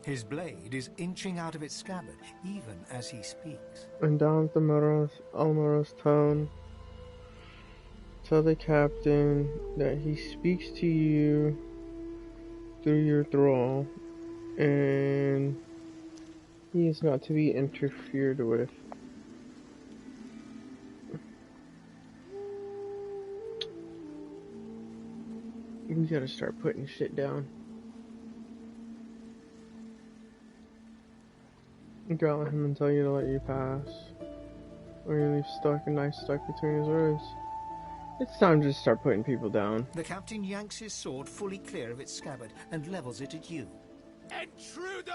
C: His blade is inching out of its scabbard, even as he speaks.
A: And down with the Almoros tone, tell the captain that he speaks to you through your thrall, and he is not to be interfered with. We gotta start putting shit down. Growl at him and tell you to let you pass, or you leave a knife stuck between his ribs. It's time to start putting people down.
C: The captain yanks his sword fully clear of its scabbard and levels it at you.
U: Intruder!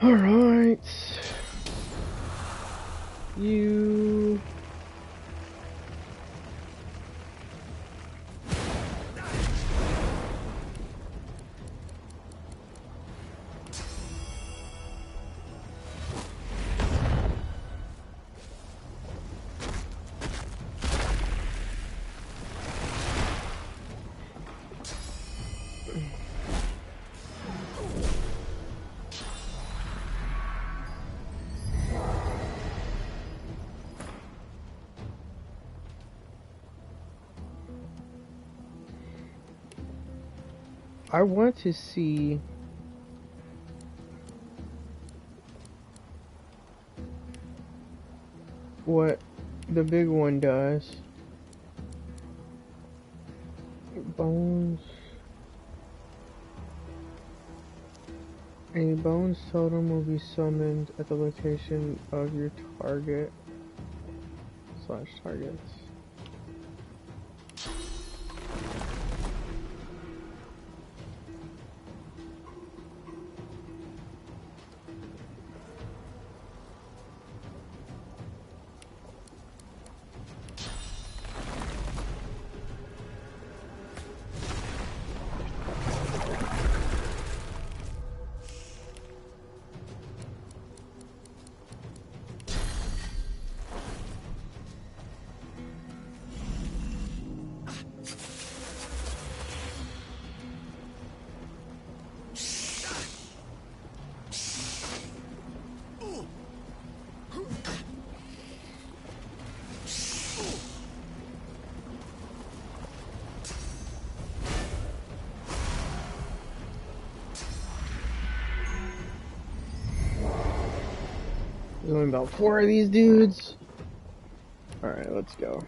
A: Alright. You... I want to see what the big one does. Bones. A bones totem will be summoned at the location of your target / targets. There's only about 4 of these dudes. Alright, let's go.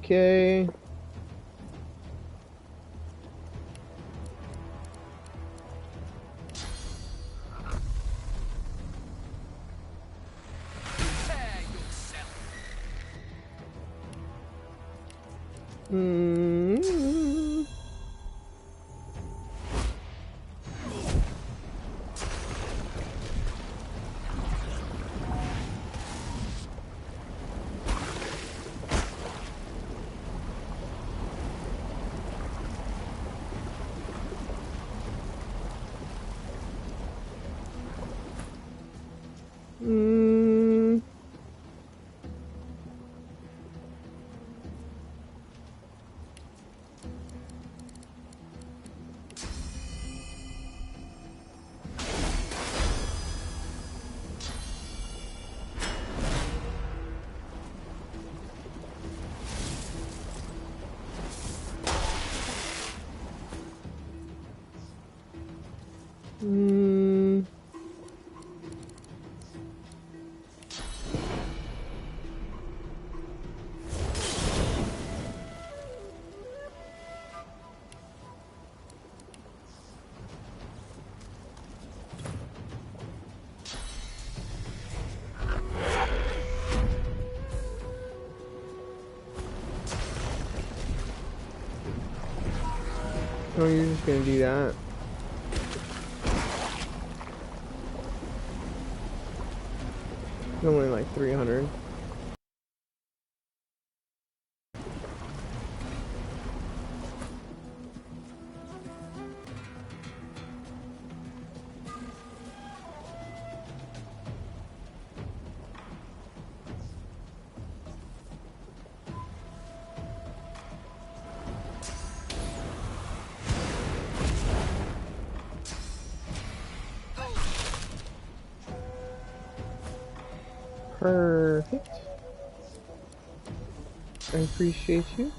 A: Okay. Mm-hmm. Oh, you're just gonna do that. It's only like 300. Perfect. I appreciate you.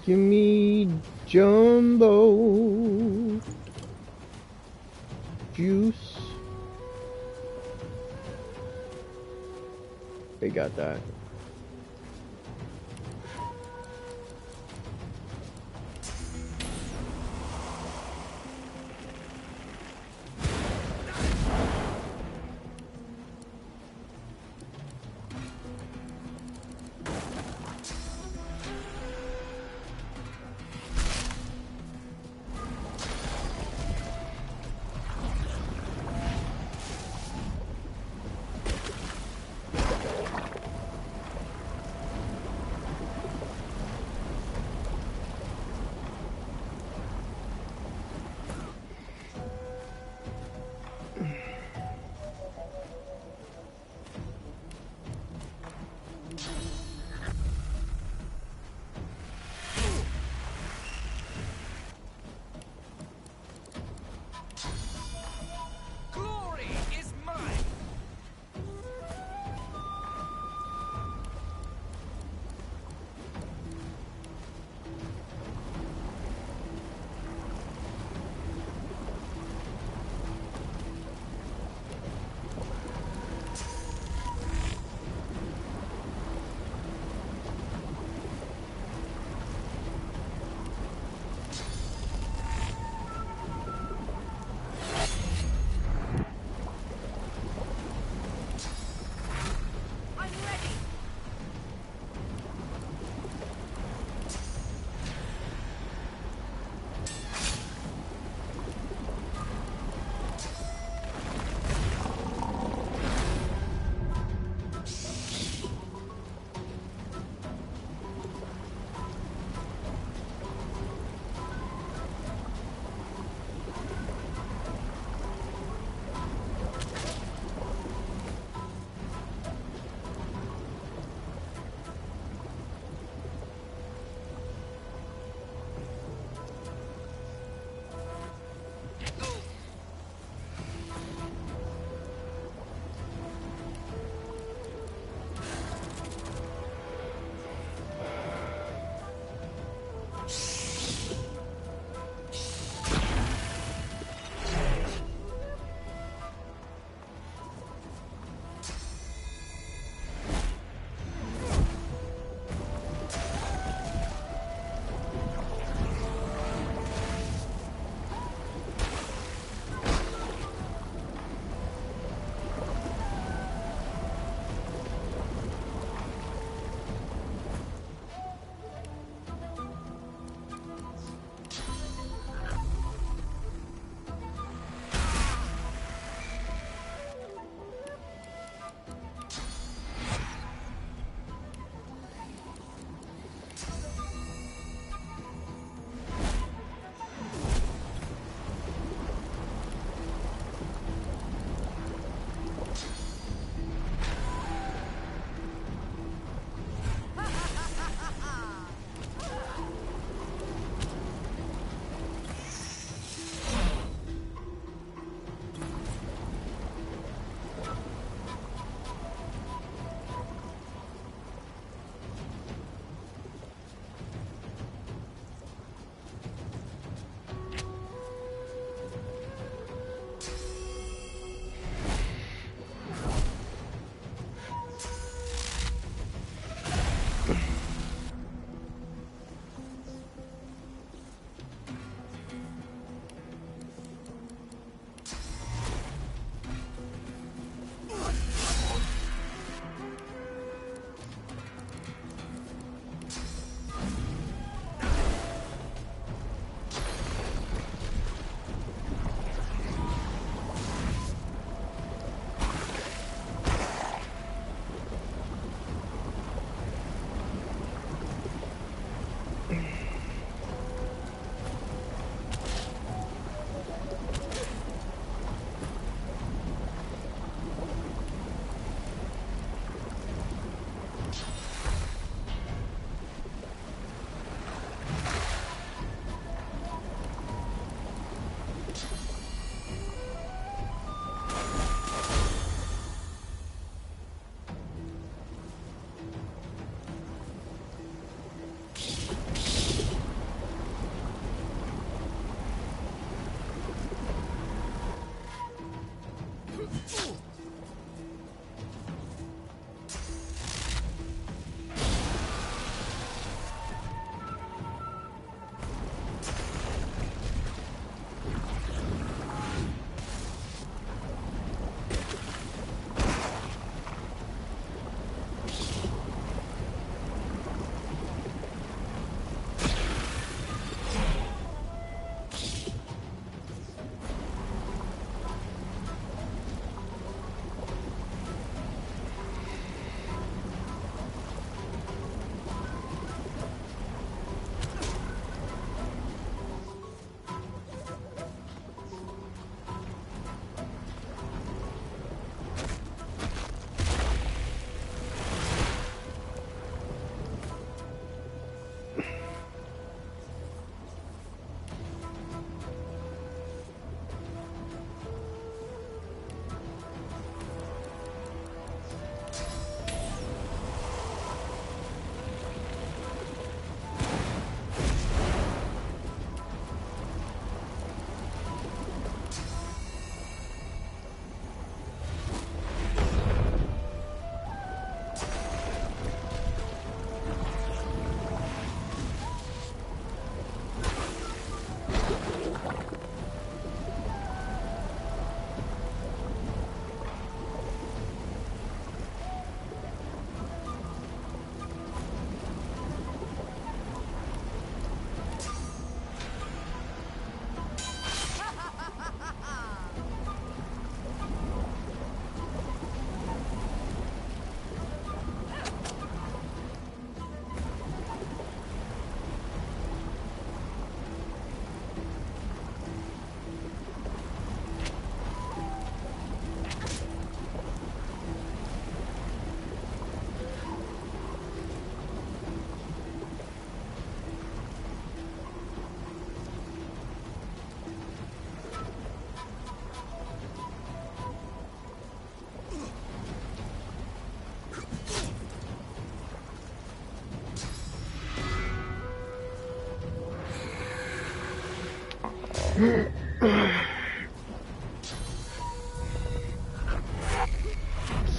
A: Give me jumbo juice. They got that.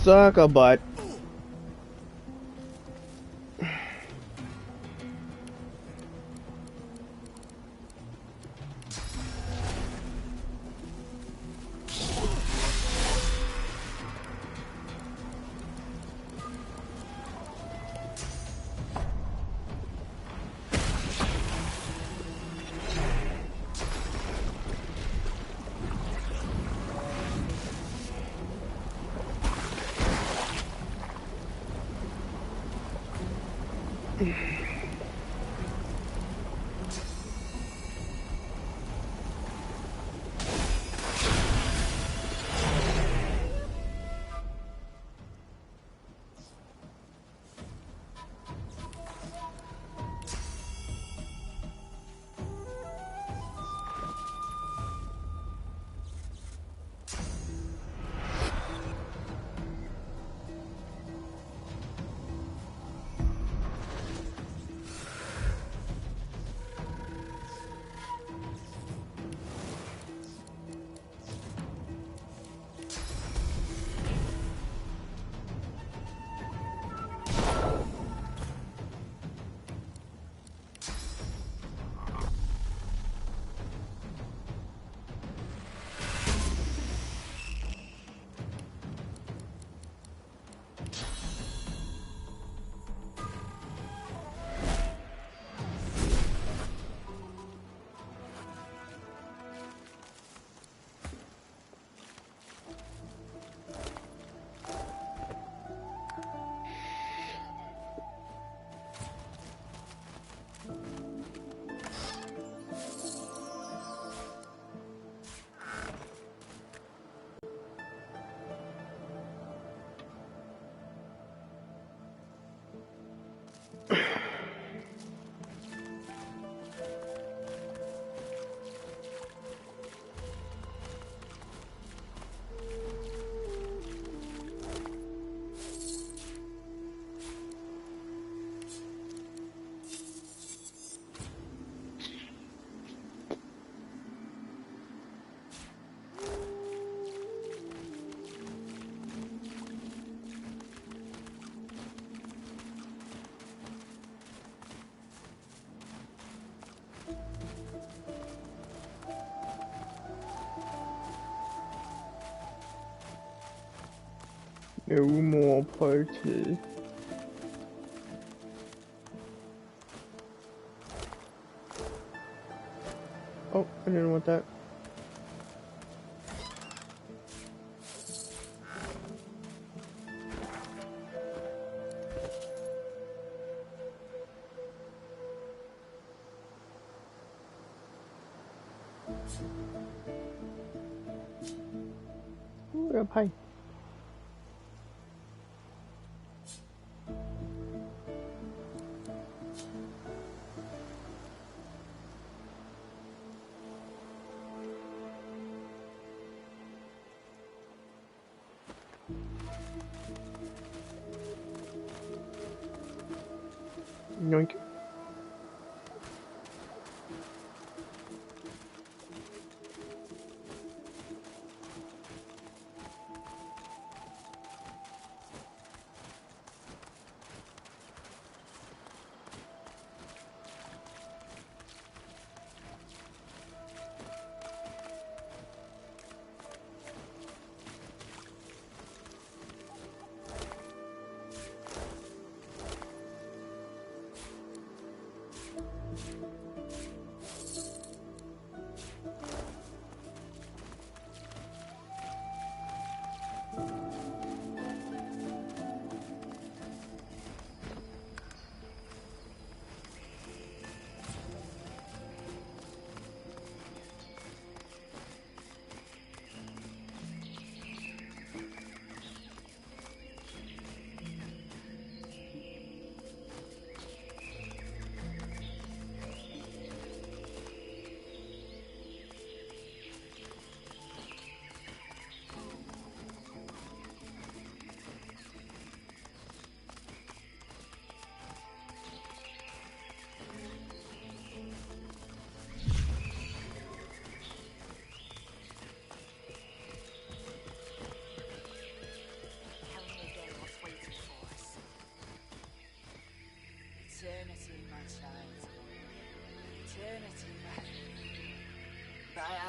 A: Suck a butt. No more party. Oh, I didn't want that. Ooh, I got a pie. Yoink.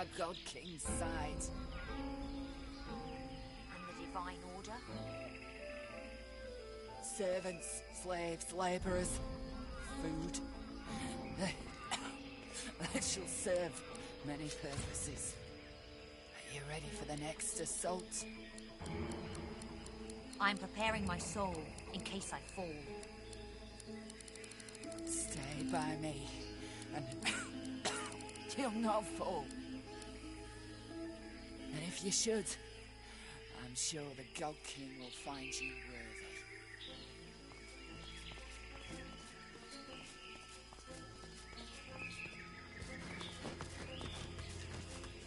Q: our God King's side.
F: And the Divine Order?
Q: Servants, slaves, labourers, food. They shall serve many purposes. Are you ready for the next assault?
F: I'm preparing my soul in case I fall.
Q: Stay by me, and you'll not fall. And if you should, I'm sure the God King will find you worthy.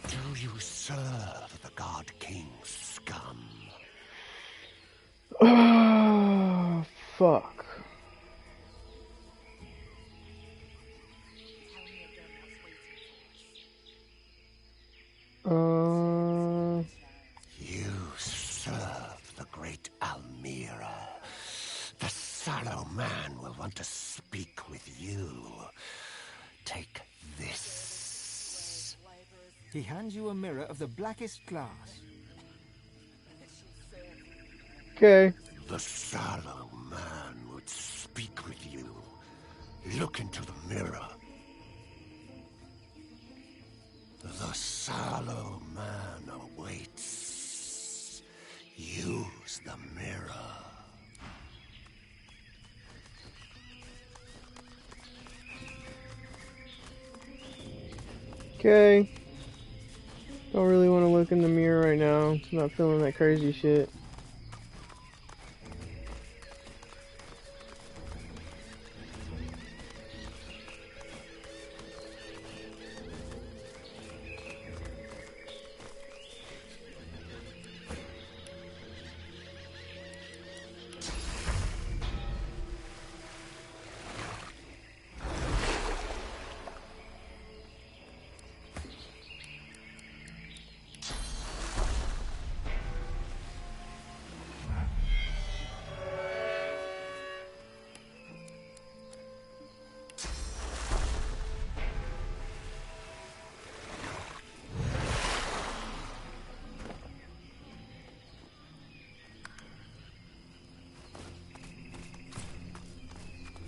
B: Do you serve the God King's scum?
A: Oh, fuck.
B: You serve the great Almira. The Sallow Man will want to speak with you. Take this.
C: He hands you a mirror of the blackest glass.
A: Okay.
B: The Sallow Man would speak with you. Look into the mirror. The Sallow Man awaits. Use the mirror.
A: Okay. Don't really want to look in the mirror right now. I'm not feeling that crazy shit.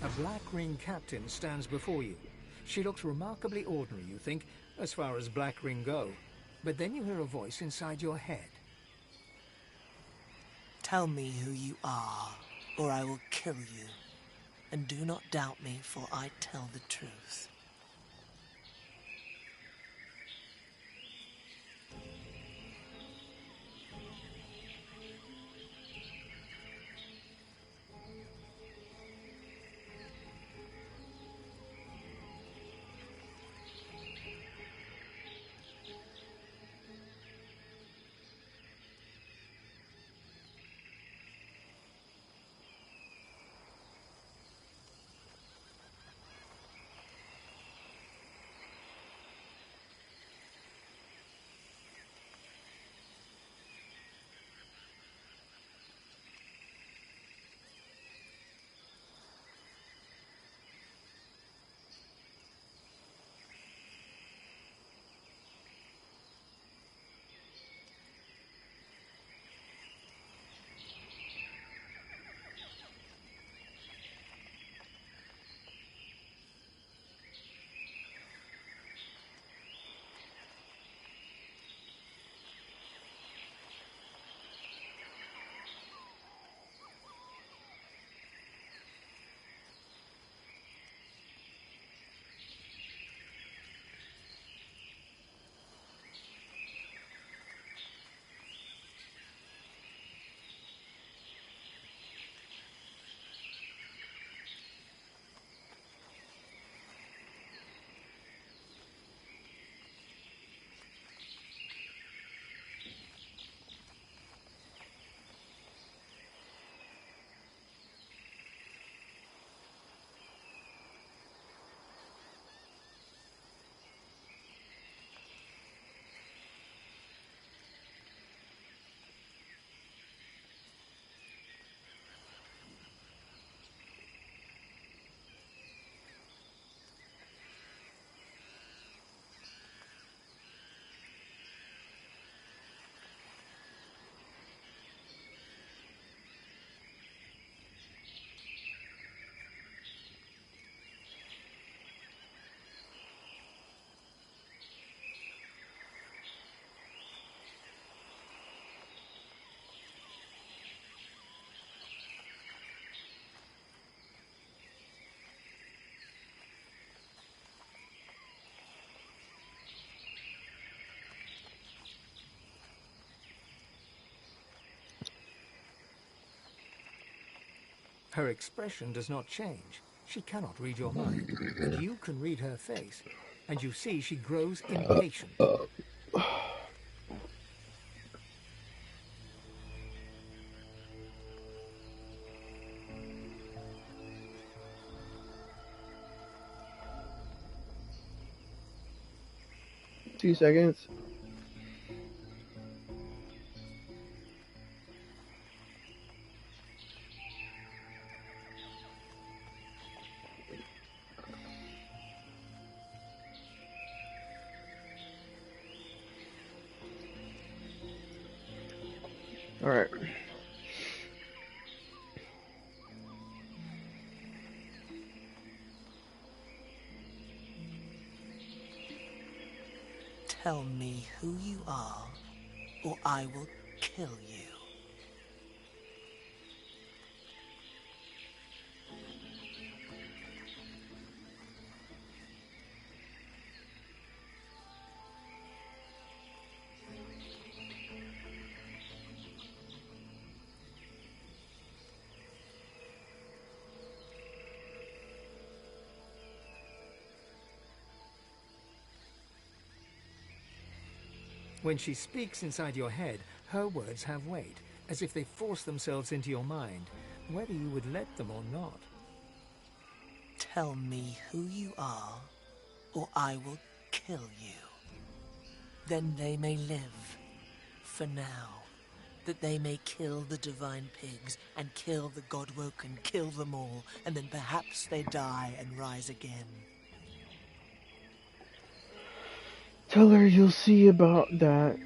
C: A black ring captain stands before you. She looks remarkably ordinary, you think, as far as black ring go. But then you hear a voice inside your head.
V: Tell me who you are, or I will kill you. And do not doubt me, for I tell the truth.
C: Her expression does not change. She cannot read your mind, but you can read her face, and you see she grows impatient.
A: Two seconds. All right.
V: Tell me who you are, or I will kill you.
C: When she speaks inside your head, her words have weight, as if they force themselves into your mind, whether you would let them or not.
V: Tell me who you are, or I will kill you. Then they may live, for now, that they may kill the divine pigs, and kill the Godwoken, kill them all, and then perhaps they die and rise again.
A: Tell her you'll see about that.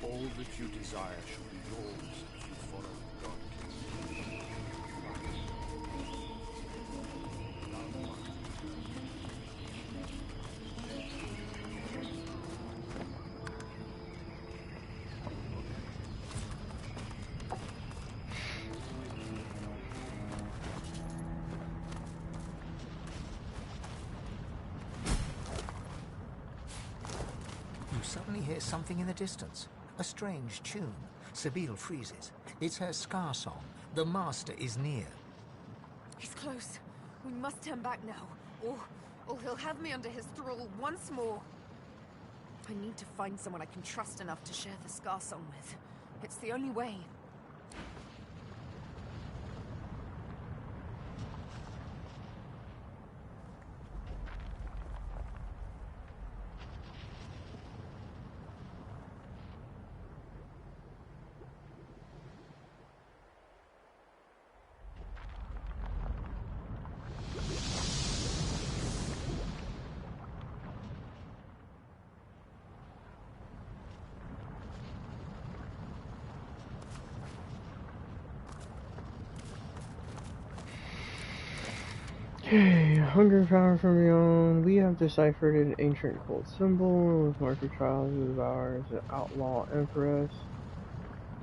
H: All that you desire shall be yours if you follow God.
C: You suddenly hear something in the distance. A strange tune. Sabine freezes. It's her Scar song. The Master is near.
F: He's close. We must turn back now, or he'll have me under his thrall once more. I need to find someone I can trust enough to share the Scar song with. It's the only way.
A: Okay, hunger power from beyond. We have deciphered an ancient cult symbol with marker trials who devours an outlaw empress.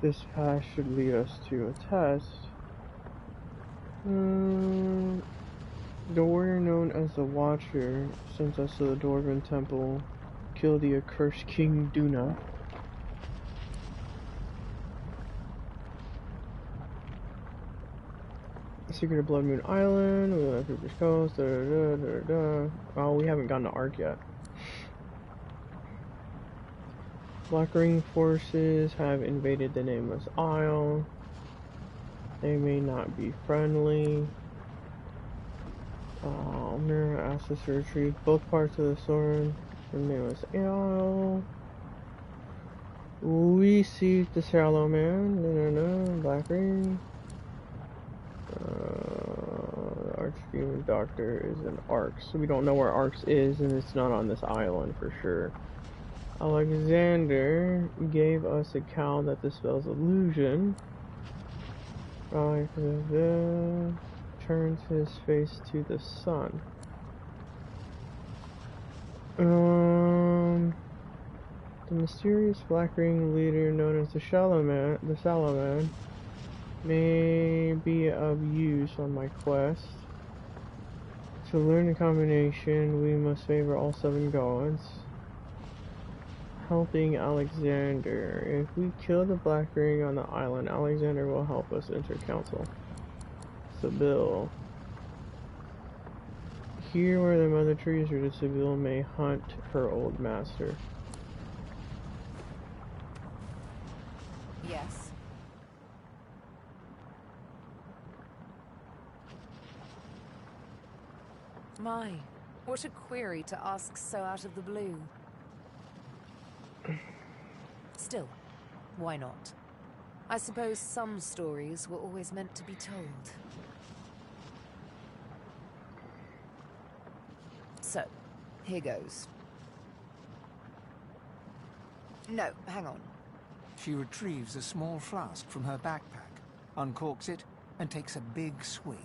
A: This path should lead us to a test. The warrior known as the Watcher sent us to the Dwarven Temple, kill the accursed King Duna. Secret of Blood Moon Island, Creeper's Coast, Oh, we haven't gotten to Ark yet. Black Ring forces have invaded the Nameless Isle. They may not be friendly. Mirror asks us to retrieve both parts of the sword. Her name was Al. We seek the Shallow Man. No, Black Ring. The Archdemon Doctor is in Arx. So we don't know where Arx is, and it's not on this island for sure. Alexander gave us a cow that dispels illusion. Turns his face to the sun. The mysterious Black Ring leader known as the Shallow Man, may be of use on my quest. To learn the combination, we must favor all 7 gods. Helping Alexander. If we kill the Black Ring on the island, Alexander will help us enter council. Sibyl. Here where the mother trees rooted, Sibyl may hunt her old master.
F: Yes. My, what a query to ask so out of the blue. Still, why not? I suppose some stories were always meant to be told. So, here goes. No, hang on.
C: She retrieves a small flask from her backpack, uncorks it, and takes a big swig.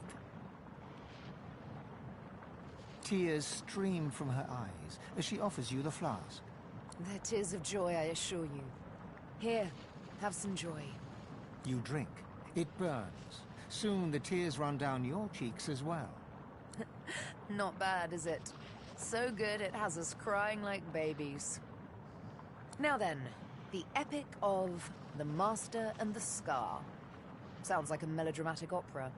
C: Tears stream from her eyes as she offers you the flask.
F: They're tears of joy, I assure you. Here, have some joy.
C: You drink. It burns. Soon the tears run down your cheeks as well.
F: Not bad, is it? So good it has us crying like babies. Now then, the epic of The Master and the Scar. Sounds like a melodramatic opera.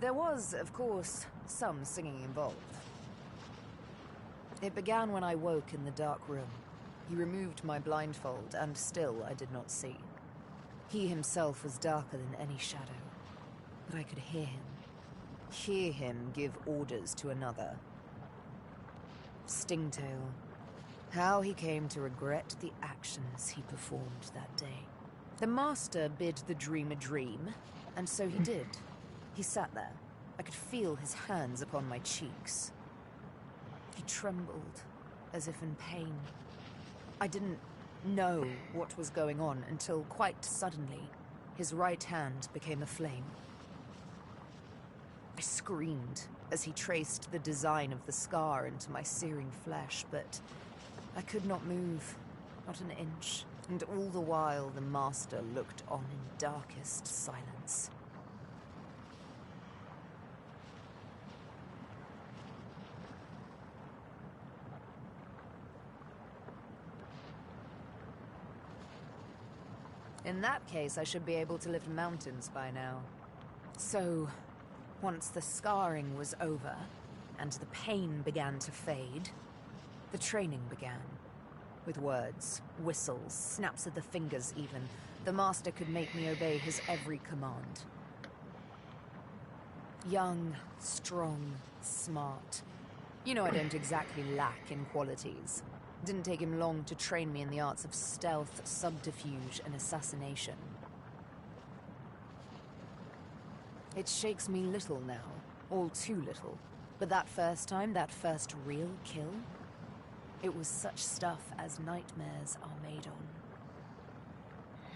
F: There was, of course, some singing involved. It began when I woke in the dark room. He removed my blindfold, and still I did not see. He himself was darker than any shadow. But I could hear him give orders to another. Stingtail. How he came to regret the actions he performed that day. The Master bid the dream a dream, and so he did. He sat there. I could feel his hands upon my cheeks. He trembled, as if in pain. I didn't know what was going on until, quite suddenly, his right hand became aflame. I screamed as he traced the design of the scar into my searing flesh, but I could not move, not an inch, and all the while the Master looked on in darkest silence. In that case, I should be able to lift mountains by now. So, once the scarring was over, and the pain began to fade, the training began. With words, whistles, snaps of the fingers even, the Master could make me obey his every command. Young, strong, smart. You know I don't exactly lack in qualities. Didn't take him long to train me in the arts of stealth, subterfuge, and assassination. It shakes me little now, all too little. But that first time, that first real kill, it was such stuff as nightmares are made on.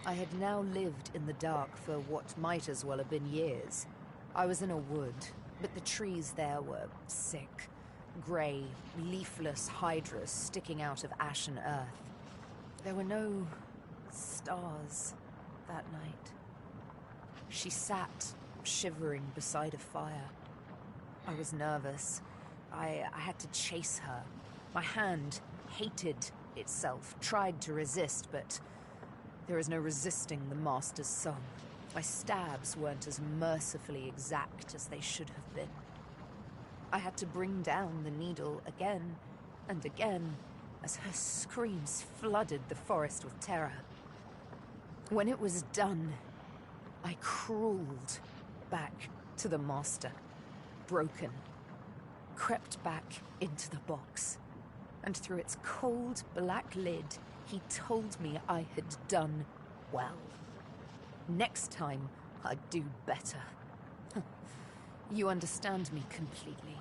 F: I had now lived in the dark for what might as well have been years. I was in a wood, but the trees there were sick. Grey, leafless hydras sticking out of ashen earth. There were no stars that night. She sat, shivering beside a fire. I was nervous. I had to chase her. My hand hated itself, tried to resist, but there is no resisting the Master's song. My stabs weren't as mercifully exact as they should have been. I had to bring down the needle again and again as her screams flooded the forest with terror. When it was done, I crawled back to the Master, broken, crept back into the box. and through its cold black lid, he told me I had done well. Next time, I'd do better. You understand me completely.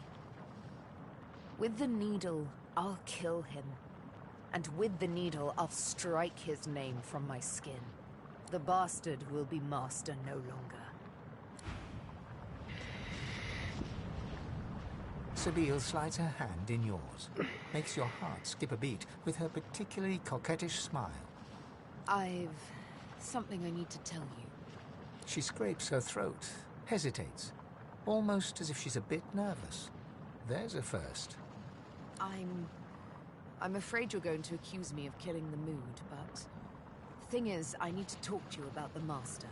F: With the needle, I'll kill him. And with the needle, I'll strike his name from my skin. The bastard will be master no longer.
C: Sabine slides her hand in yours, makes your heart skip a beat with her particularly coquettish smile.
F: I've something I need to tell you.
C: She scrapes her throat, hesitates, almost as if she's a bit nervous. There's a first.
F: I'm afraid you're going to accuse me of killing the mood, but the thing is, I need to talk to you about the Master.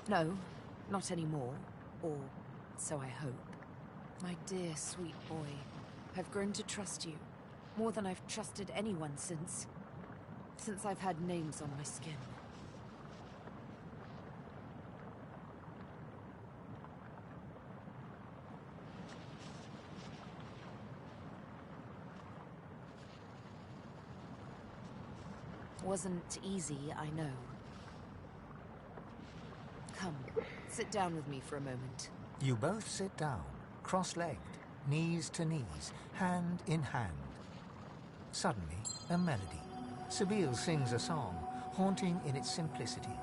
F: No, not anymore, or so I hope. My dear, sweet boy, I've grown to trust you, more than I've trusted anyone since I've had names on my skin. Wasn't easy, I know. Come, sit down with me for a moment.
C: You both sit down, cross-legged, knees to knees, hand in hand. Suddenly, a melody. Sabine sings a song, haunting in its simplicity.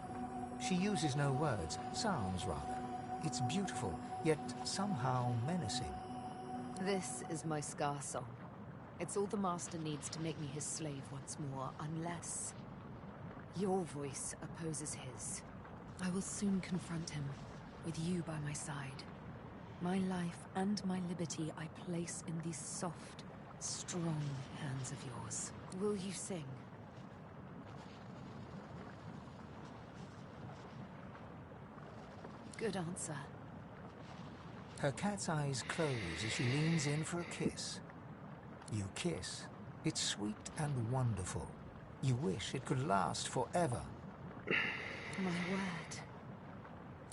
C: She uses no words, sounds rather. It's beautiful, yet somehow menacing.
F: This is my Scar song. It's all the Master needs to make me his slave once more, unless your voice opposes his. I will soon confront him, with you by my side. My life and my liberty I place in these soft, strong hands of yours. Will you sing? Good answer.
C: Her cat's eyes close as she leans in for a kiss. You kiss. It's sweet and wonderful. You wish it could last forever.
F: My word.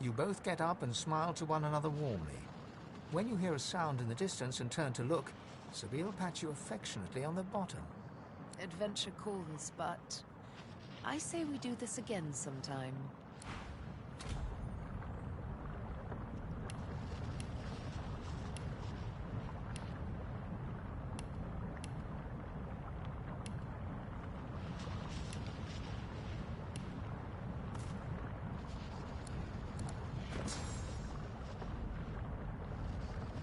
C: You both get up and smile to one another warmly. When you hear a sound in the distance and turn to look, Sabine pats you affectionately on the bottom.
F: Adventure calls, but I say we do this again sometime.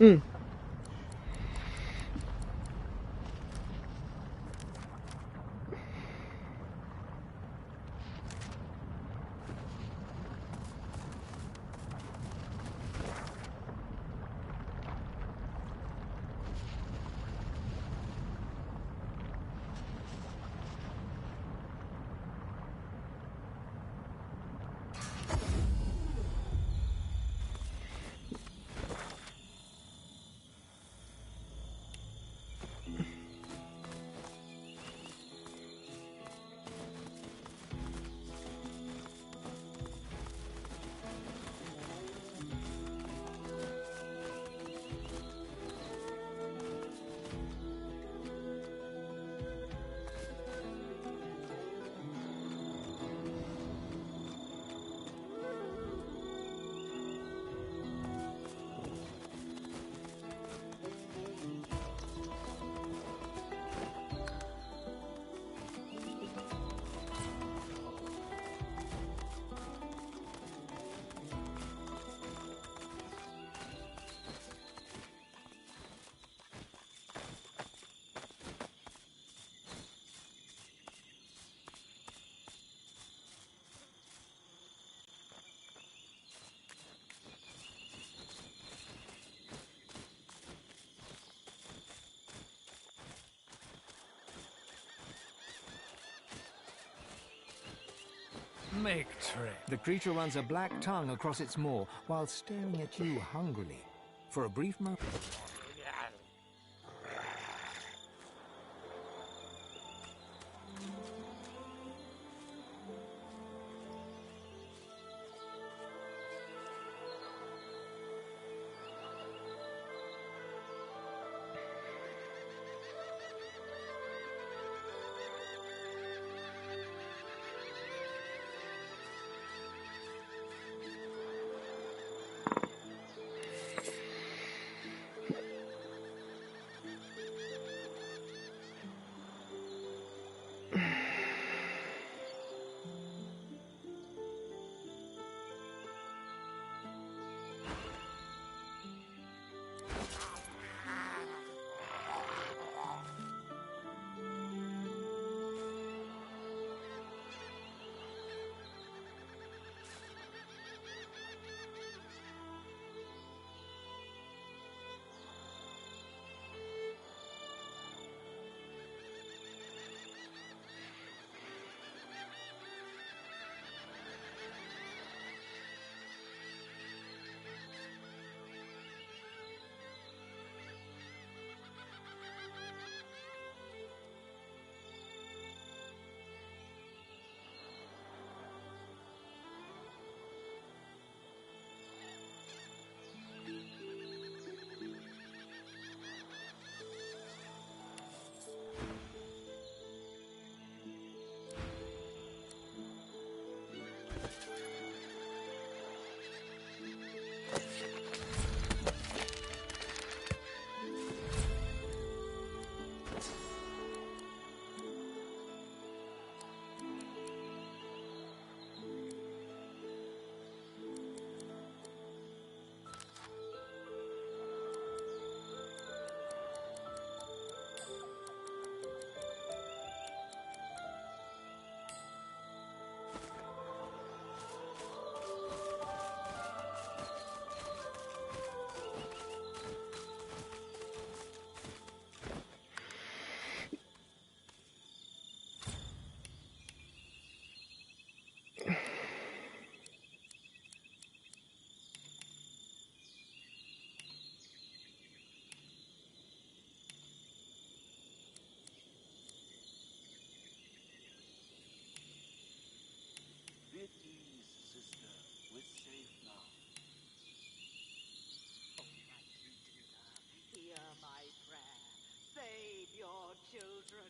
A: Mm.
C: Make tray. The creature runs a black tongue across its maw while staring at you hungrily. For a brief moment...
P: Hear my prayer. Save your children.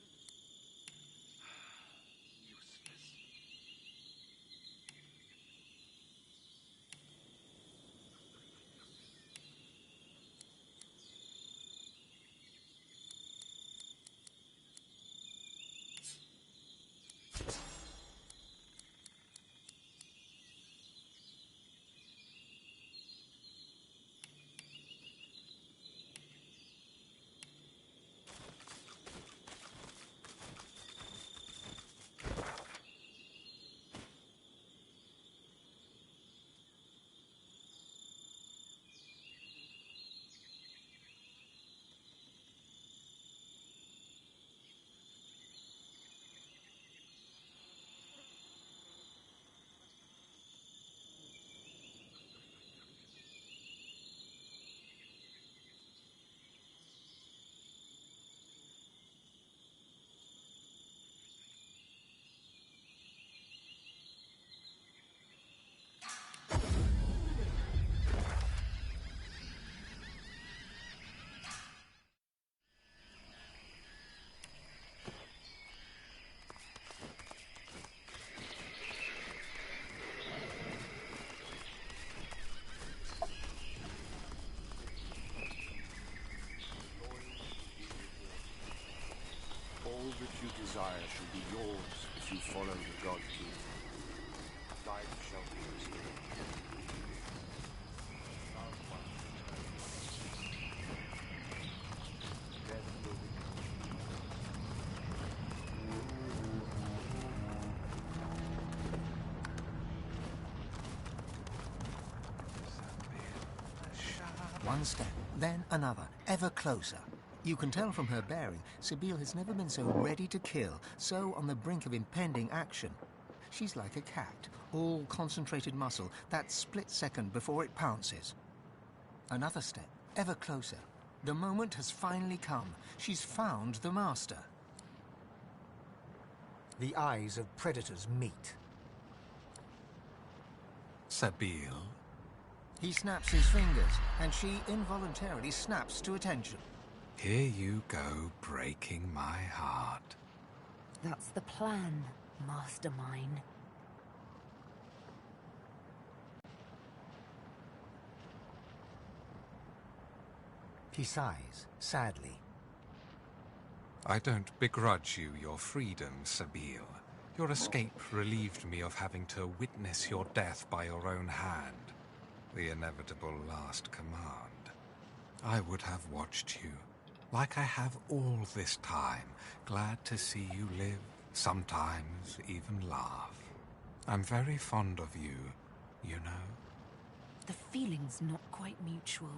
B: All that you desire shall be yours if you follow the God King. Life shall be restored. Death will
C: One step, then another, ever closer. You can tell from her bearing, Sabine has never been so ready to kill, so on the brink of impending action. She's like a cat, all concentrated muscle, that split second before it pounces. Another step, ever closer. The moment has finally come. She's found the master. The eyes of predators meet.
O: Sabine?
C: He snaps his fingers, and she involuntarily snaps to attention.
O: Here you go, breaking my heart.
F: That's the plan, mastermind.
C: He sighs, sadly.
O: I don't begrudge you your freedom, Sabine. Your escape relieved me of having to witness your death by your own hand. The inevitable last command. I would have watched you, like I have all this time, glad to see you live, sometimes even laugh. I'm very fond of you, you know.
F: The feeling's not quite mutual.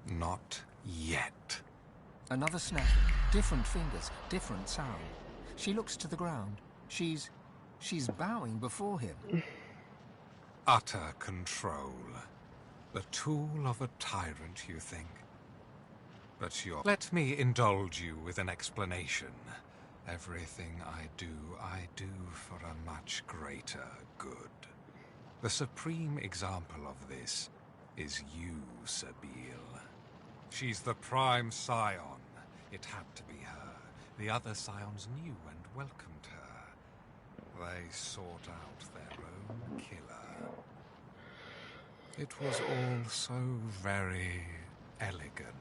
O: Not yet.
C: Another snap, different fingers, different sound. She looks to the ground. She's bowing before him.
O: Utter control. The tool of a tyrant, you think? But let me indulge you with an explanation. Everything I do for a much greater good. The supreme example of this is you, Sabine. She's the prime scion. It had to be her. The other scions knew and welcomed her. They sought out their own killer. It was all so very elegant.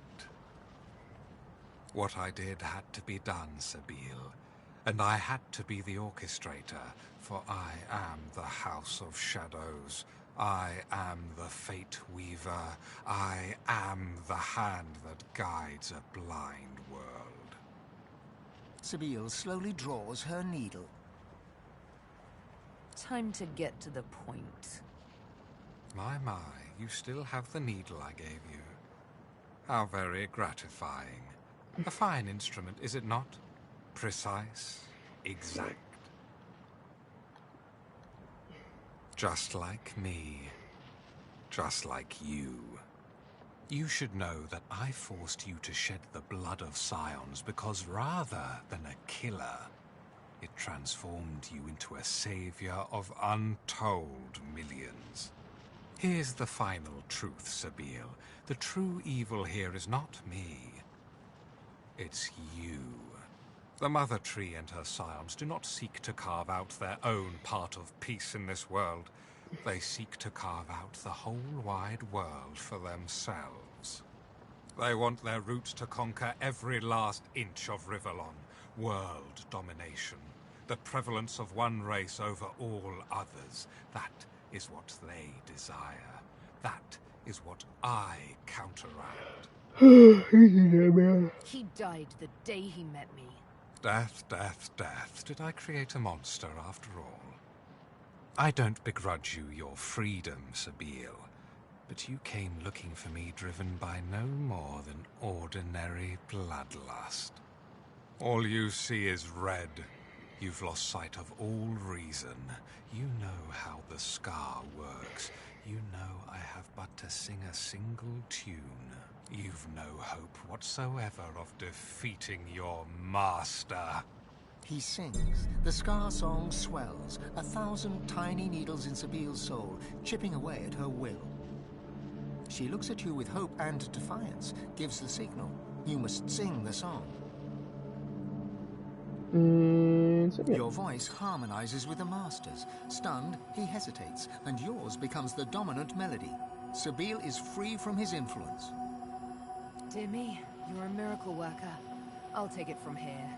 O: What I did had to be done, Sabine, and I had to be the orchestrator, for I am the House of Shadows. I am the Fate Weaver. I am the hand that guides a blind world.
C: Sabine slowly draws her needle.
F: Time to get to the point.
O: My, you still have the needle I gave you. How very gratifying. A fine instrument, is it not? Precise, exact. Just like me. Just like you. You should know that I forced you to shed the blood of scions because rather than a killer, it transformed you into a savior of untold millions. Here's the final truth, Sabine. The true evil here is not me. It's you. The Mother Tree and her scions do not seek to carve out their own part of peace in this world. They seek to carve out the whole wide world for themselves. They want their roots to conquer every last inch of Rivellon. World domination. The prevalence of one race over all others. That is what they desire. That is what I counteract.
F: He died the day he met me.
O: Death, death, death. Did I create a monster after all? I don't begrudge you your freedom, Sabine. But you came looking for me driven by no more than ordinary bloodlust. All you see is red. You've lost sight of all reason. You know how the scar works. You know I have but to sing a single tune. You've no hope whatsoever of defeating your master.
C: He sings. The scar song swells, 1,000 tiny needles in Sabile's soul, chipping away at her will. She looks at you with hope and defiance, gives the signal. You must sing the song. Your voice harmonizes with the master's. Stunned, he hesitates, and yours becomes the dominant melody. Sabile is free from his influence.
F: Dear me, you're a miracle worker. I'll take it from here.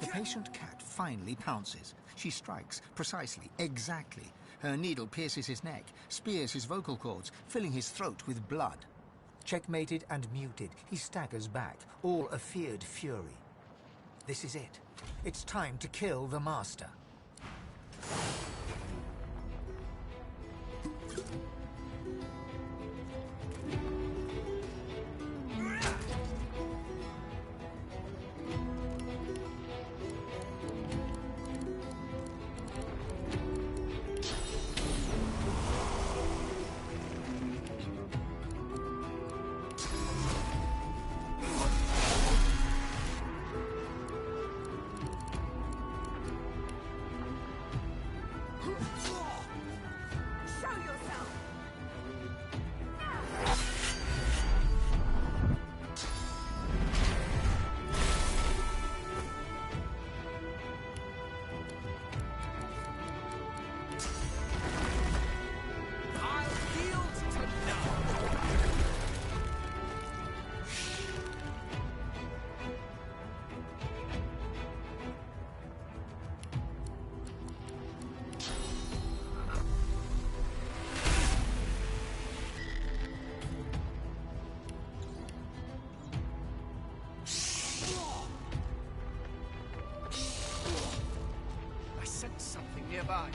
C: The patient cat finally pounces. She strikes, precisely, exactly. Her needle pierces his neck, spears his vocal cords, filling his throat with blood. Checkmated and muted, he staggers back, all a feared fury. This is it. It's time to kill the master.
N: nearby.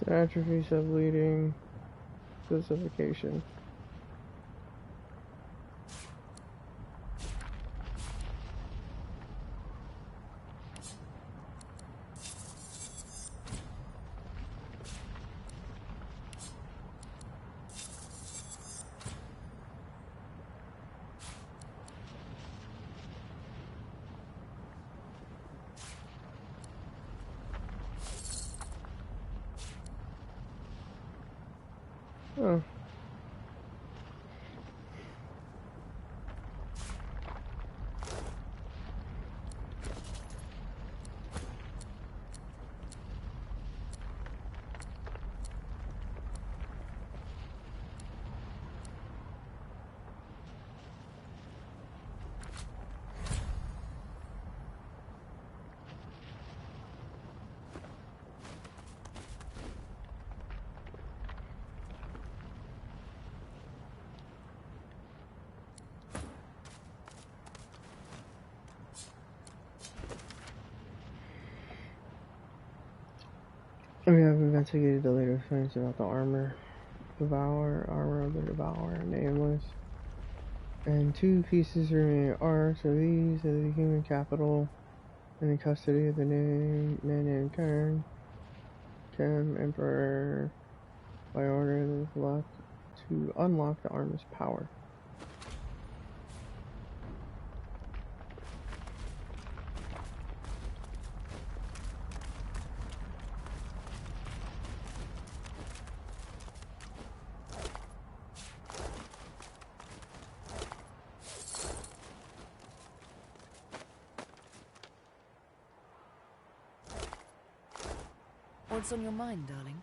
A: Atrophy, subleading, specification. Oh. We have investigated the later findings about the armor of the Devourer, nameless. And 2 pieces remain. So these are the human capital in the custody of the man named Kern, Emperor, by order that is left to unlock the armor's power.
F: What's on your mind, darling?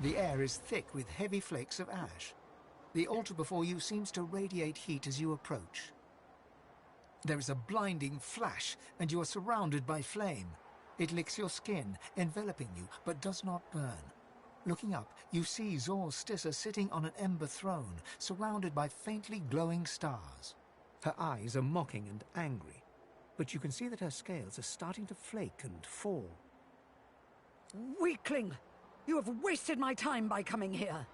C: The air is thick with heavy flakes of ash. The altar before you seems to radiate heat as you approach. There is a blinding flash, and you are surrounded by flame. It licks your skin, enveloping you, but does not burn. Looking up, you see Zor Stissa sitting on an ember throne, surrounded by faintly glowing stars. Her eyes are mocking and angry, but you can see that her scales are starting to flake and fall.
K: Weakling! You have wasted my time by coming here.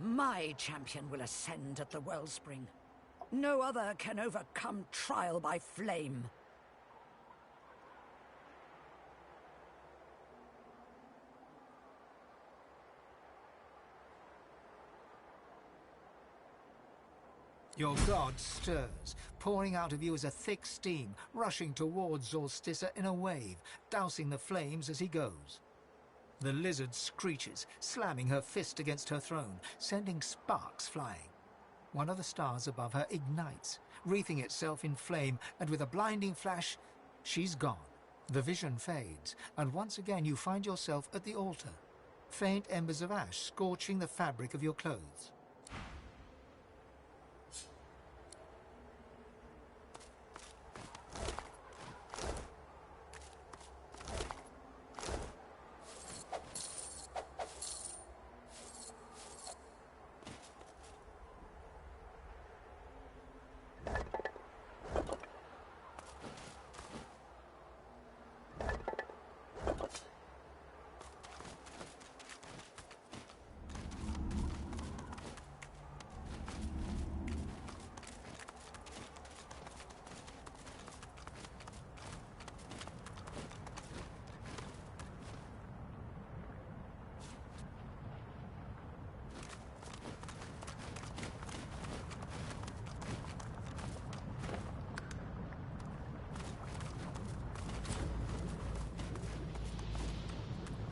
K: My champion will ascend at the wellspring. No other can overcome trial by flame.
C: Your god stirs. Pouring out of you is a thick steam, rushing towards Zor Stissa in a wave, dousing the flames as he goes. The lizard screeches, slamming her fist against her throne, sending sparks flying. One of the stars above her ignites, wreathing itself in flame, and with a blinding flash, she's gone. The vision fades, and once again you find yourself at the altar. Faint embers of ash scorching the fabric of your clothes.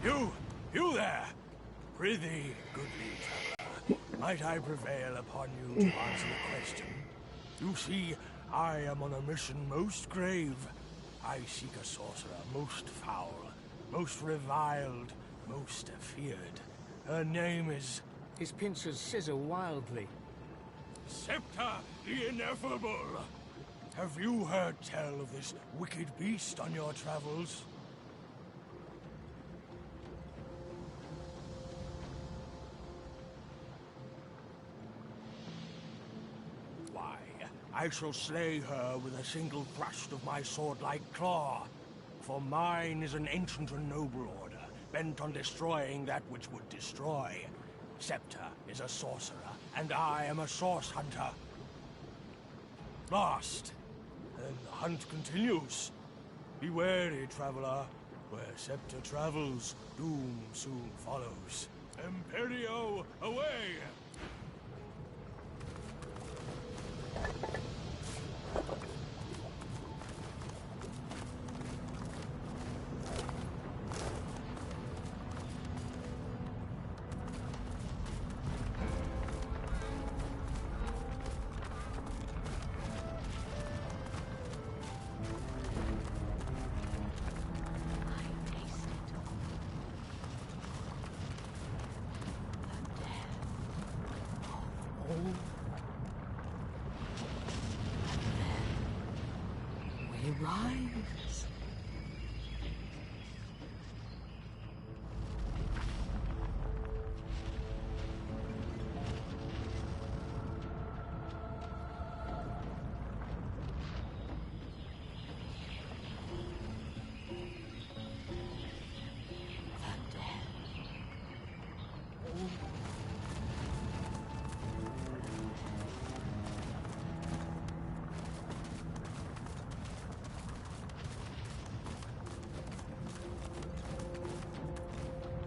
U: You there! Prithee, goodly traveller, might I prevail upon you to answer the question? You see, I am on a mission most grave. I seek a sorcerer most foul, most reviled, most feared. Her name is...
C: His pincers scissor wildly.
U: Septa the Ineffable! Have you heard tell of this wicked beast on your travels? Why, I shall slay her with a single thrust of my sword-like claw. For mine is an ancient and noble order, bent on destroying that which would destroy. Septa is a sorcerer, and I am a source hunter. Lost. And the hunt continues. Be wary, traveler. Where Septa travels, doom soon follows. Imperio, away!
K: We rise.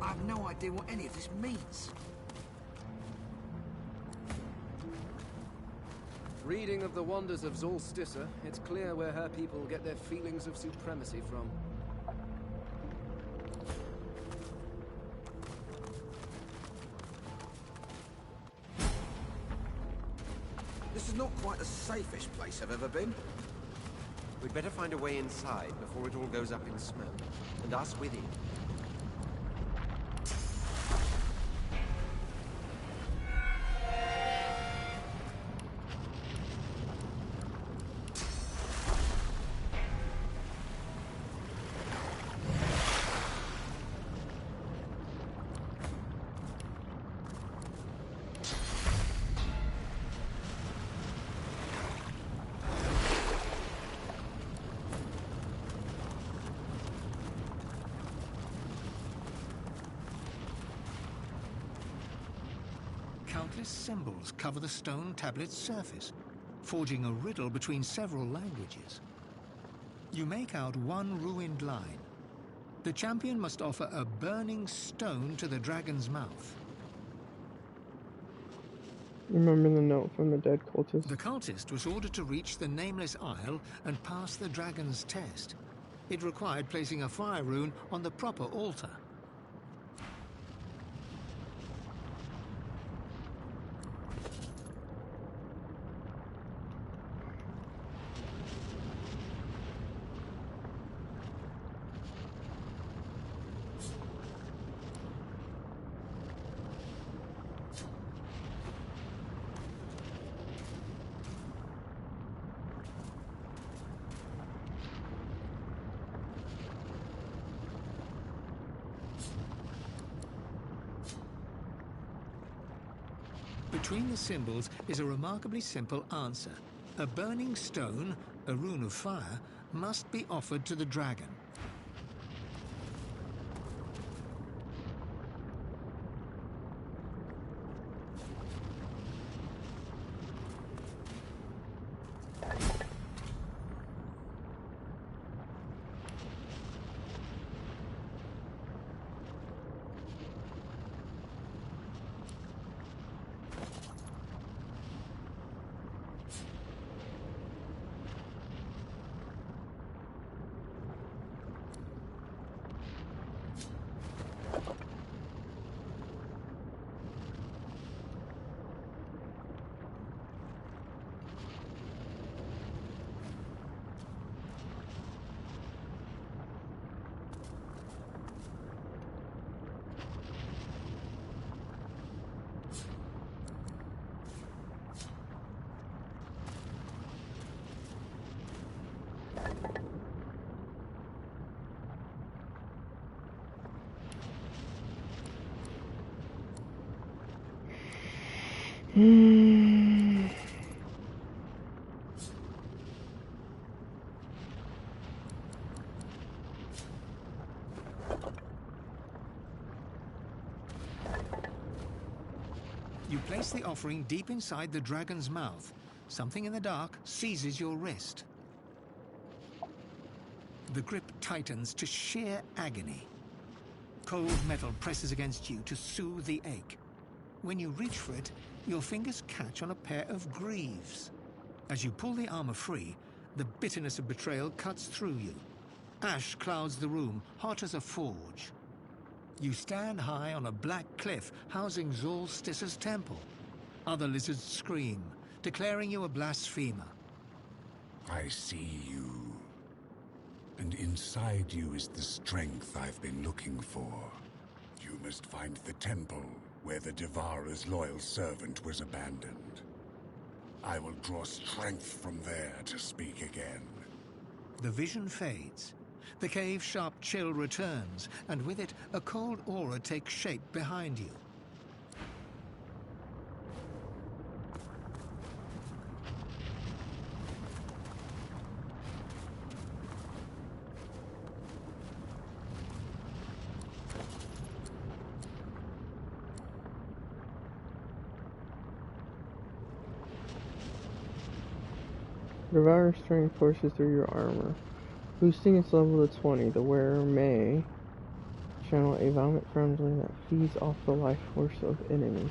T: I have no idea what any of this means.
G: Reading of the wonders of Zolstissa, it's clear where her people get their feelings of supremacy from.
T: This is not quite the safest place I've ever been.
E: We'd better find a way inside before it all goes up in smoke. And us with it.
C: Countless symbols cover the stone tablet's surface, forging a riddle between several languages. You make out one ruined line. The champion must offer a burning stone to the dragon's mouth.
A: Remember the note from the dead cultist?
C: The cultist was ordered to reach the Nameless Isle and pass the dragon's test. It required placing a fire rune on the proper altar. Between the symbols is a remarkably simple answer. A burning stone, a rune of fire, must be offered to the dragon. Place the offering deep inside the dragon's mouth. Something in the dark seizes your wrist. The grip tightens to sheer agony. Cold metal presses against you to soothe the ache. When you reach for it, your fingers catch on a pair of greaves. As you pull the armor free, the bitterness of betrayal cuts through you. Ash clouds the room, hot as a forge. You stand high on a black cliff housing Zolstis's temple. Other lizards scream, declaring you a blasphemer.
L: I see you. And inside you is the strength I've been looking for. You must find the temple where the Devourer's loyal servant was abandoned. I will draw strength from there to speak again.
C: The vision fades. The cave's sharp chill returns, and with it, a cold aura takes shape behind you.
A: Devour strength courses through your armor. Boosting its level to 20, the wearer may channel a vomit friendly that feeds off the life force of enemies.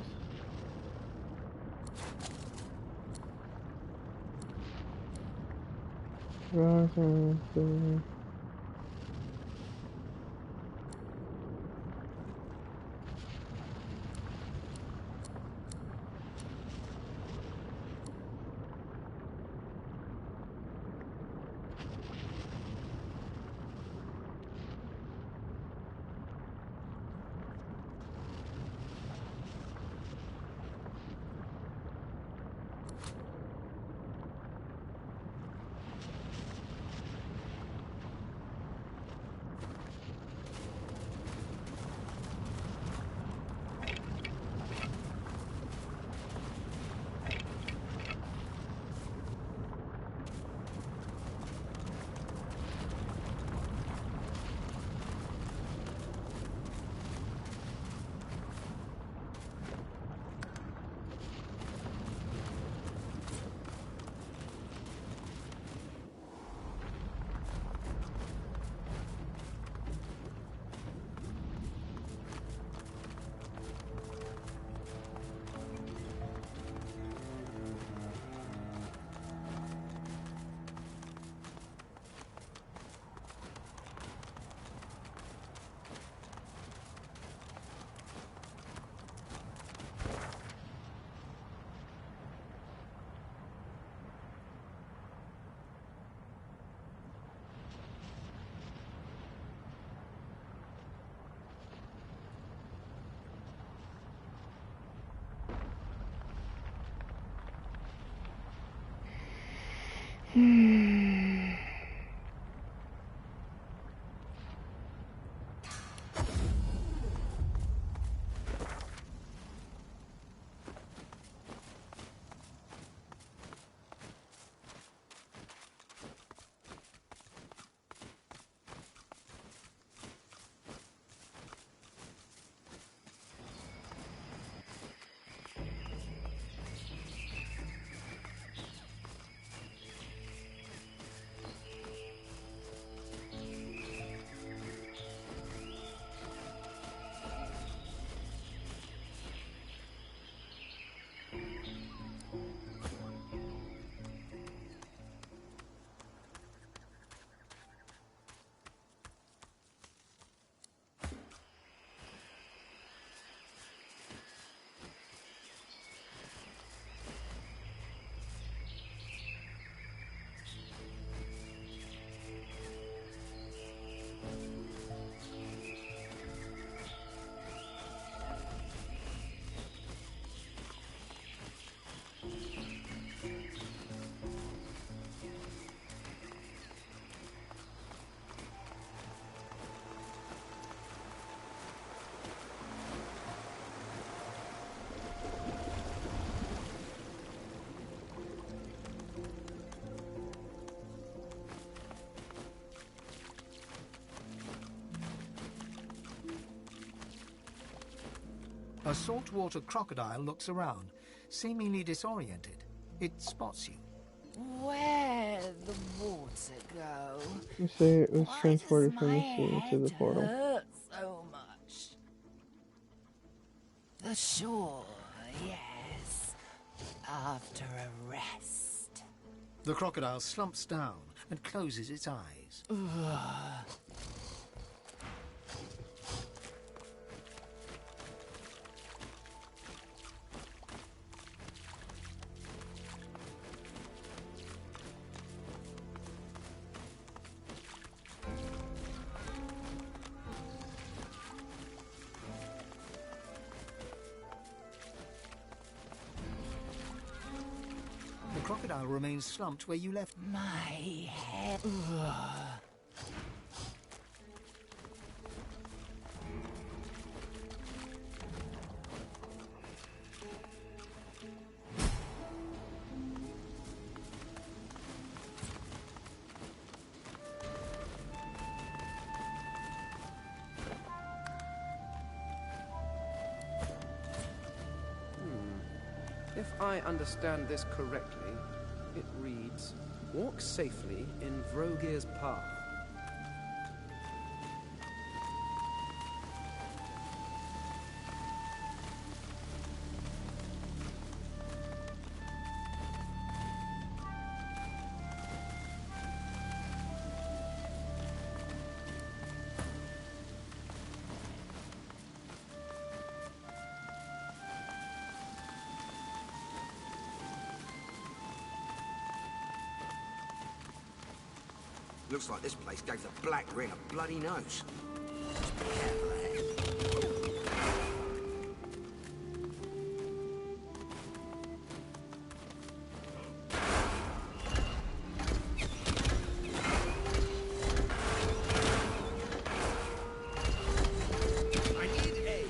C: A saltwater crocodile looks around, seemingly disoriented. It spots you.
F: Where'd the water go?
A: You say it was
F: Why
A: transported
F: does
A: from
F: my
A: the sea to
F: head
A: the portal.
F: hurt so much? The shore, yes. After a rest.
C: The crocodile slumps down and closes its eyes. The crocodile remains slumped where you left.
F: My head.
G: If I understand this correctly, it reads, walk safely in Vrogir's path.
T: Looks like this place gave the Black Ring a bloody nose. Just be careful ahead.
N: I need aid.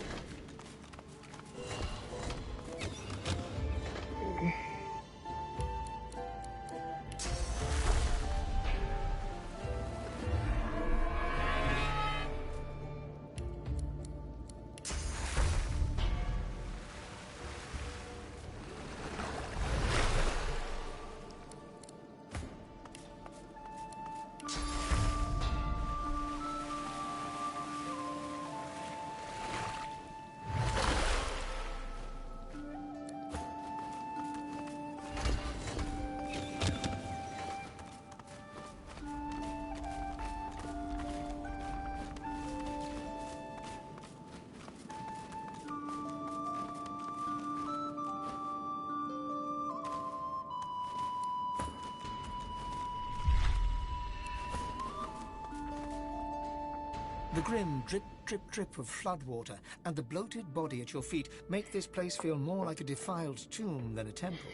C: The grim drip, drip, drip of floodwater and the bloated body at your feet make this place feel more like a defiled tomb than a temple.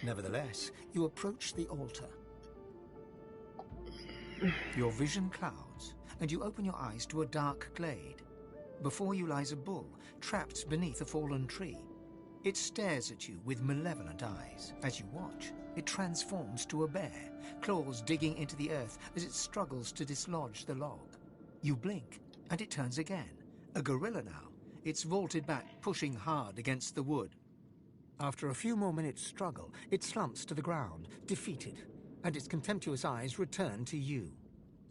C: Nevertheless, you approach the altar. Your vision clouds, and you open your eyes to a dark glade. Before you lies a bull, trapped beneath a fallen tree. It stares at you with malevolent eyes. As you watch, it transforms to a bear, claws digging into the earth as it struggles to dislodge the log. You blink, and it turns again. A gorilla now. It's vaulted back, pushing hard against the wood. After a few more minutes' struggle, it slumps to the ground, defeated, and its contemptuous eyes return to you.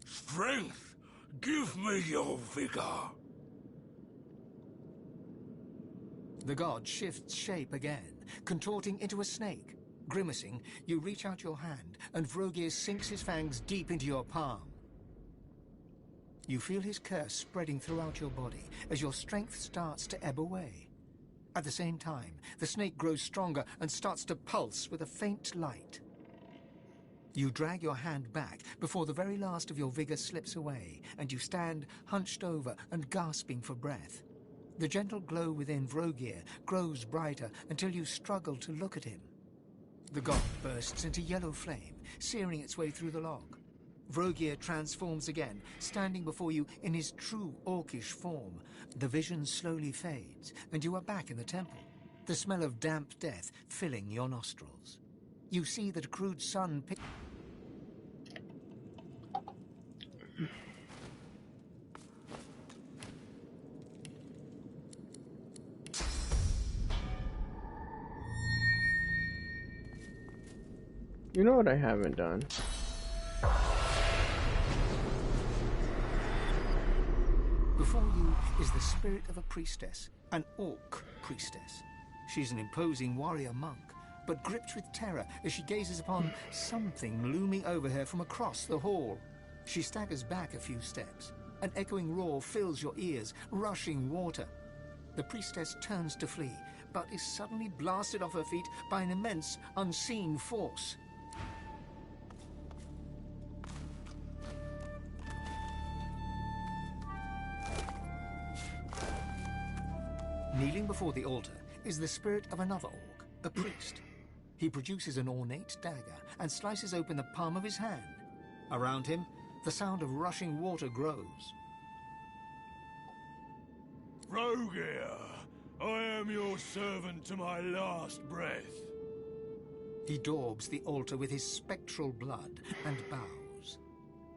U: Strength! Give me your vigor!
C: The god shifts shape again, contorting into a snake. Grimacing, you reach out your hand, and Vrogir sinks his fangs deep into your palm. You feel his curse spreading throughout your body as your strength starts to ebb away. At the same time, the snake grows stronger and starts to pulse with a faint light. You drag your hand back before the very last of your vigor slips away, and you stand hunched over and gasping for breath. The gentle glow within Vrogir grows brighter until you struggle to look at him. The god bursts into yellow flame, searing its way through the log. Vrogir transforms again, standing before you in his true orcish form. The vision slowly fades, and you are back in the temple, the smell of damp death filling your nostrils. You see that a crude sun...
A: You know what I haven't done?
C: Before you is the spirit of a priestess, an orc priestess. She's an imposing warrior monk, but gripped with terror as she gazes upon something looming over her from across the hall. She staggers back a few steps. An echoing roar fills your ears, rushing water. The priestess turns to flee, but is suddenly blasted off her feet by an immense, unseen force. Kneeling before the altar is the spirit of another orc, a priest. He produces an ornate dagger and slices open the palm of his hand. Around him, the sound of rushing water grows.
U: Rogir, I am your servant to my last breath.
C: He daubs the altar with his spectral blood and bows.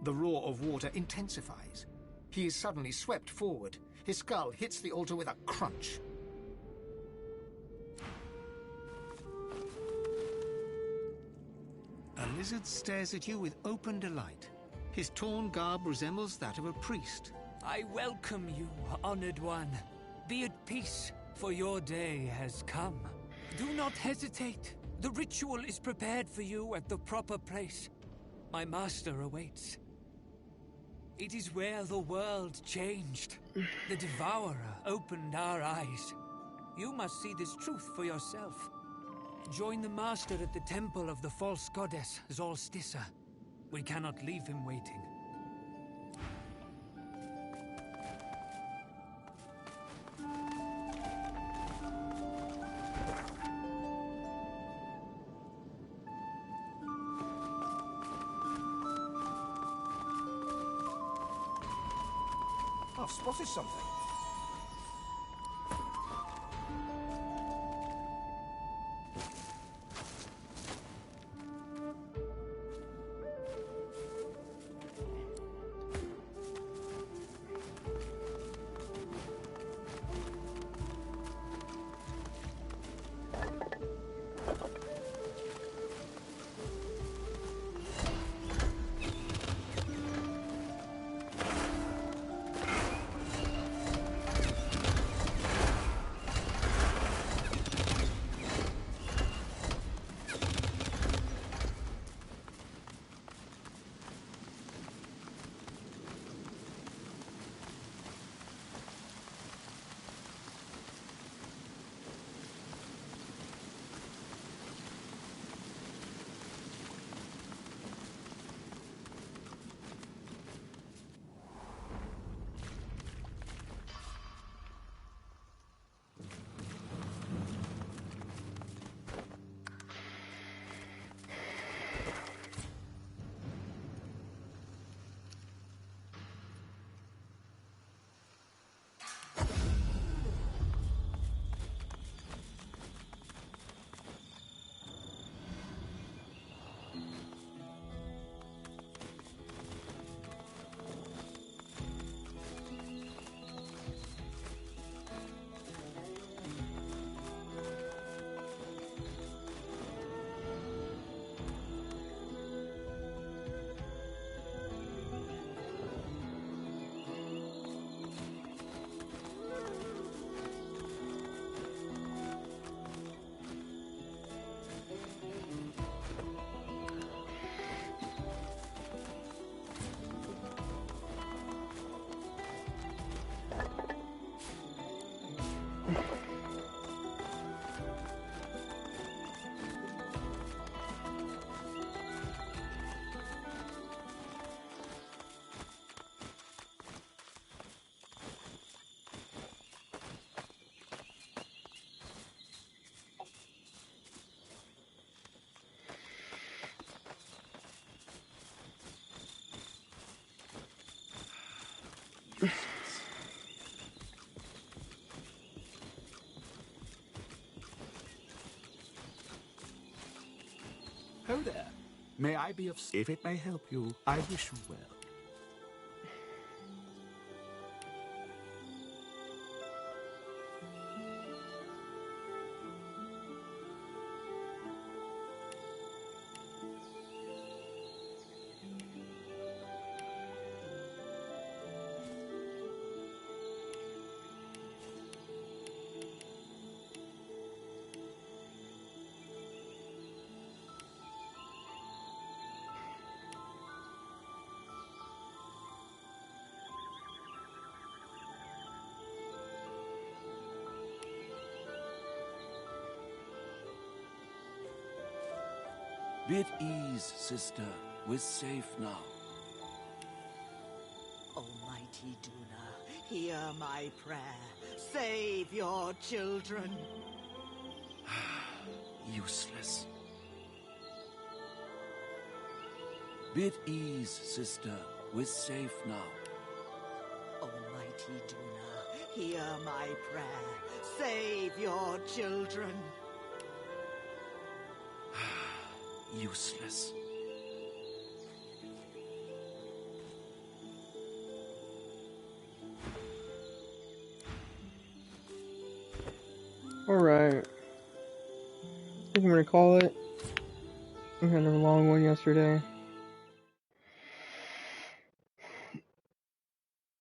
C: The roar of water intensifies. He is suddenly swept forward. His skull hits the altar with a crunch. A lizard stares at you with open delight. His torn garb resembles that of a priest.
J: I welcome you, honored one. Be at peace, for your day has come. Do not hesitate. The ritual is prepared for you at the proper place. My master awaits. It is where the world changed. The Devourer opened our eyes. You must see this truth for yourself. Join the master at the temple of the false goddess, Zolstissa. We cannot leave him waiting.
N: I've spotted something.
M: Ho there. May I be of... If it may help you, I wish you well.
D: Be at ease, sister. We're safe now.
P: Almighty Duna, hear my prayer. Save your children.
D: Useless. Be at ease, sister. We're safe now.
P: Almighty Duna, hear my prayer. Save your children.
D: Useless.
A: Alright. I think I'm gonna call it. We had a long one yesterday.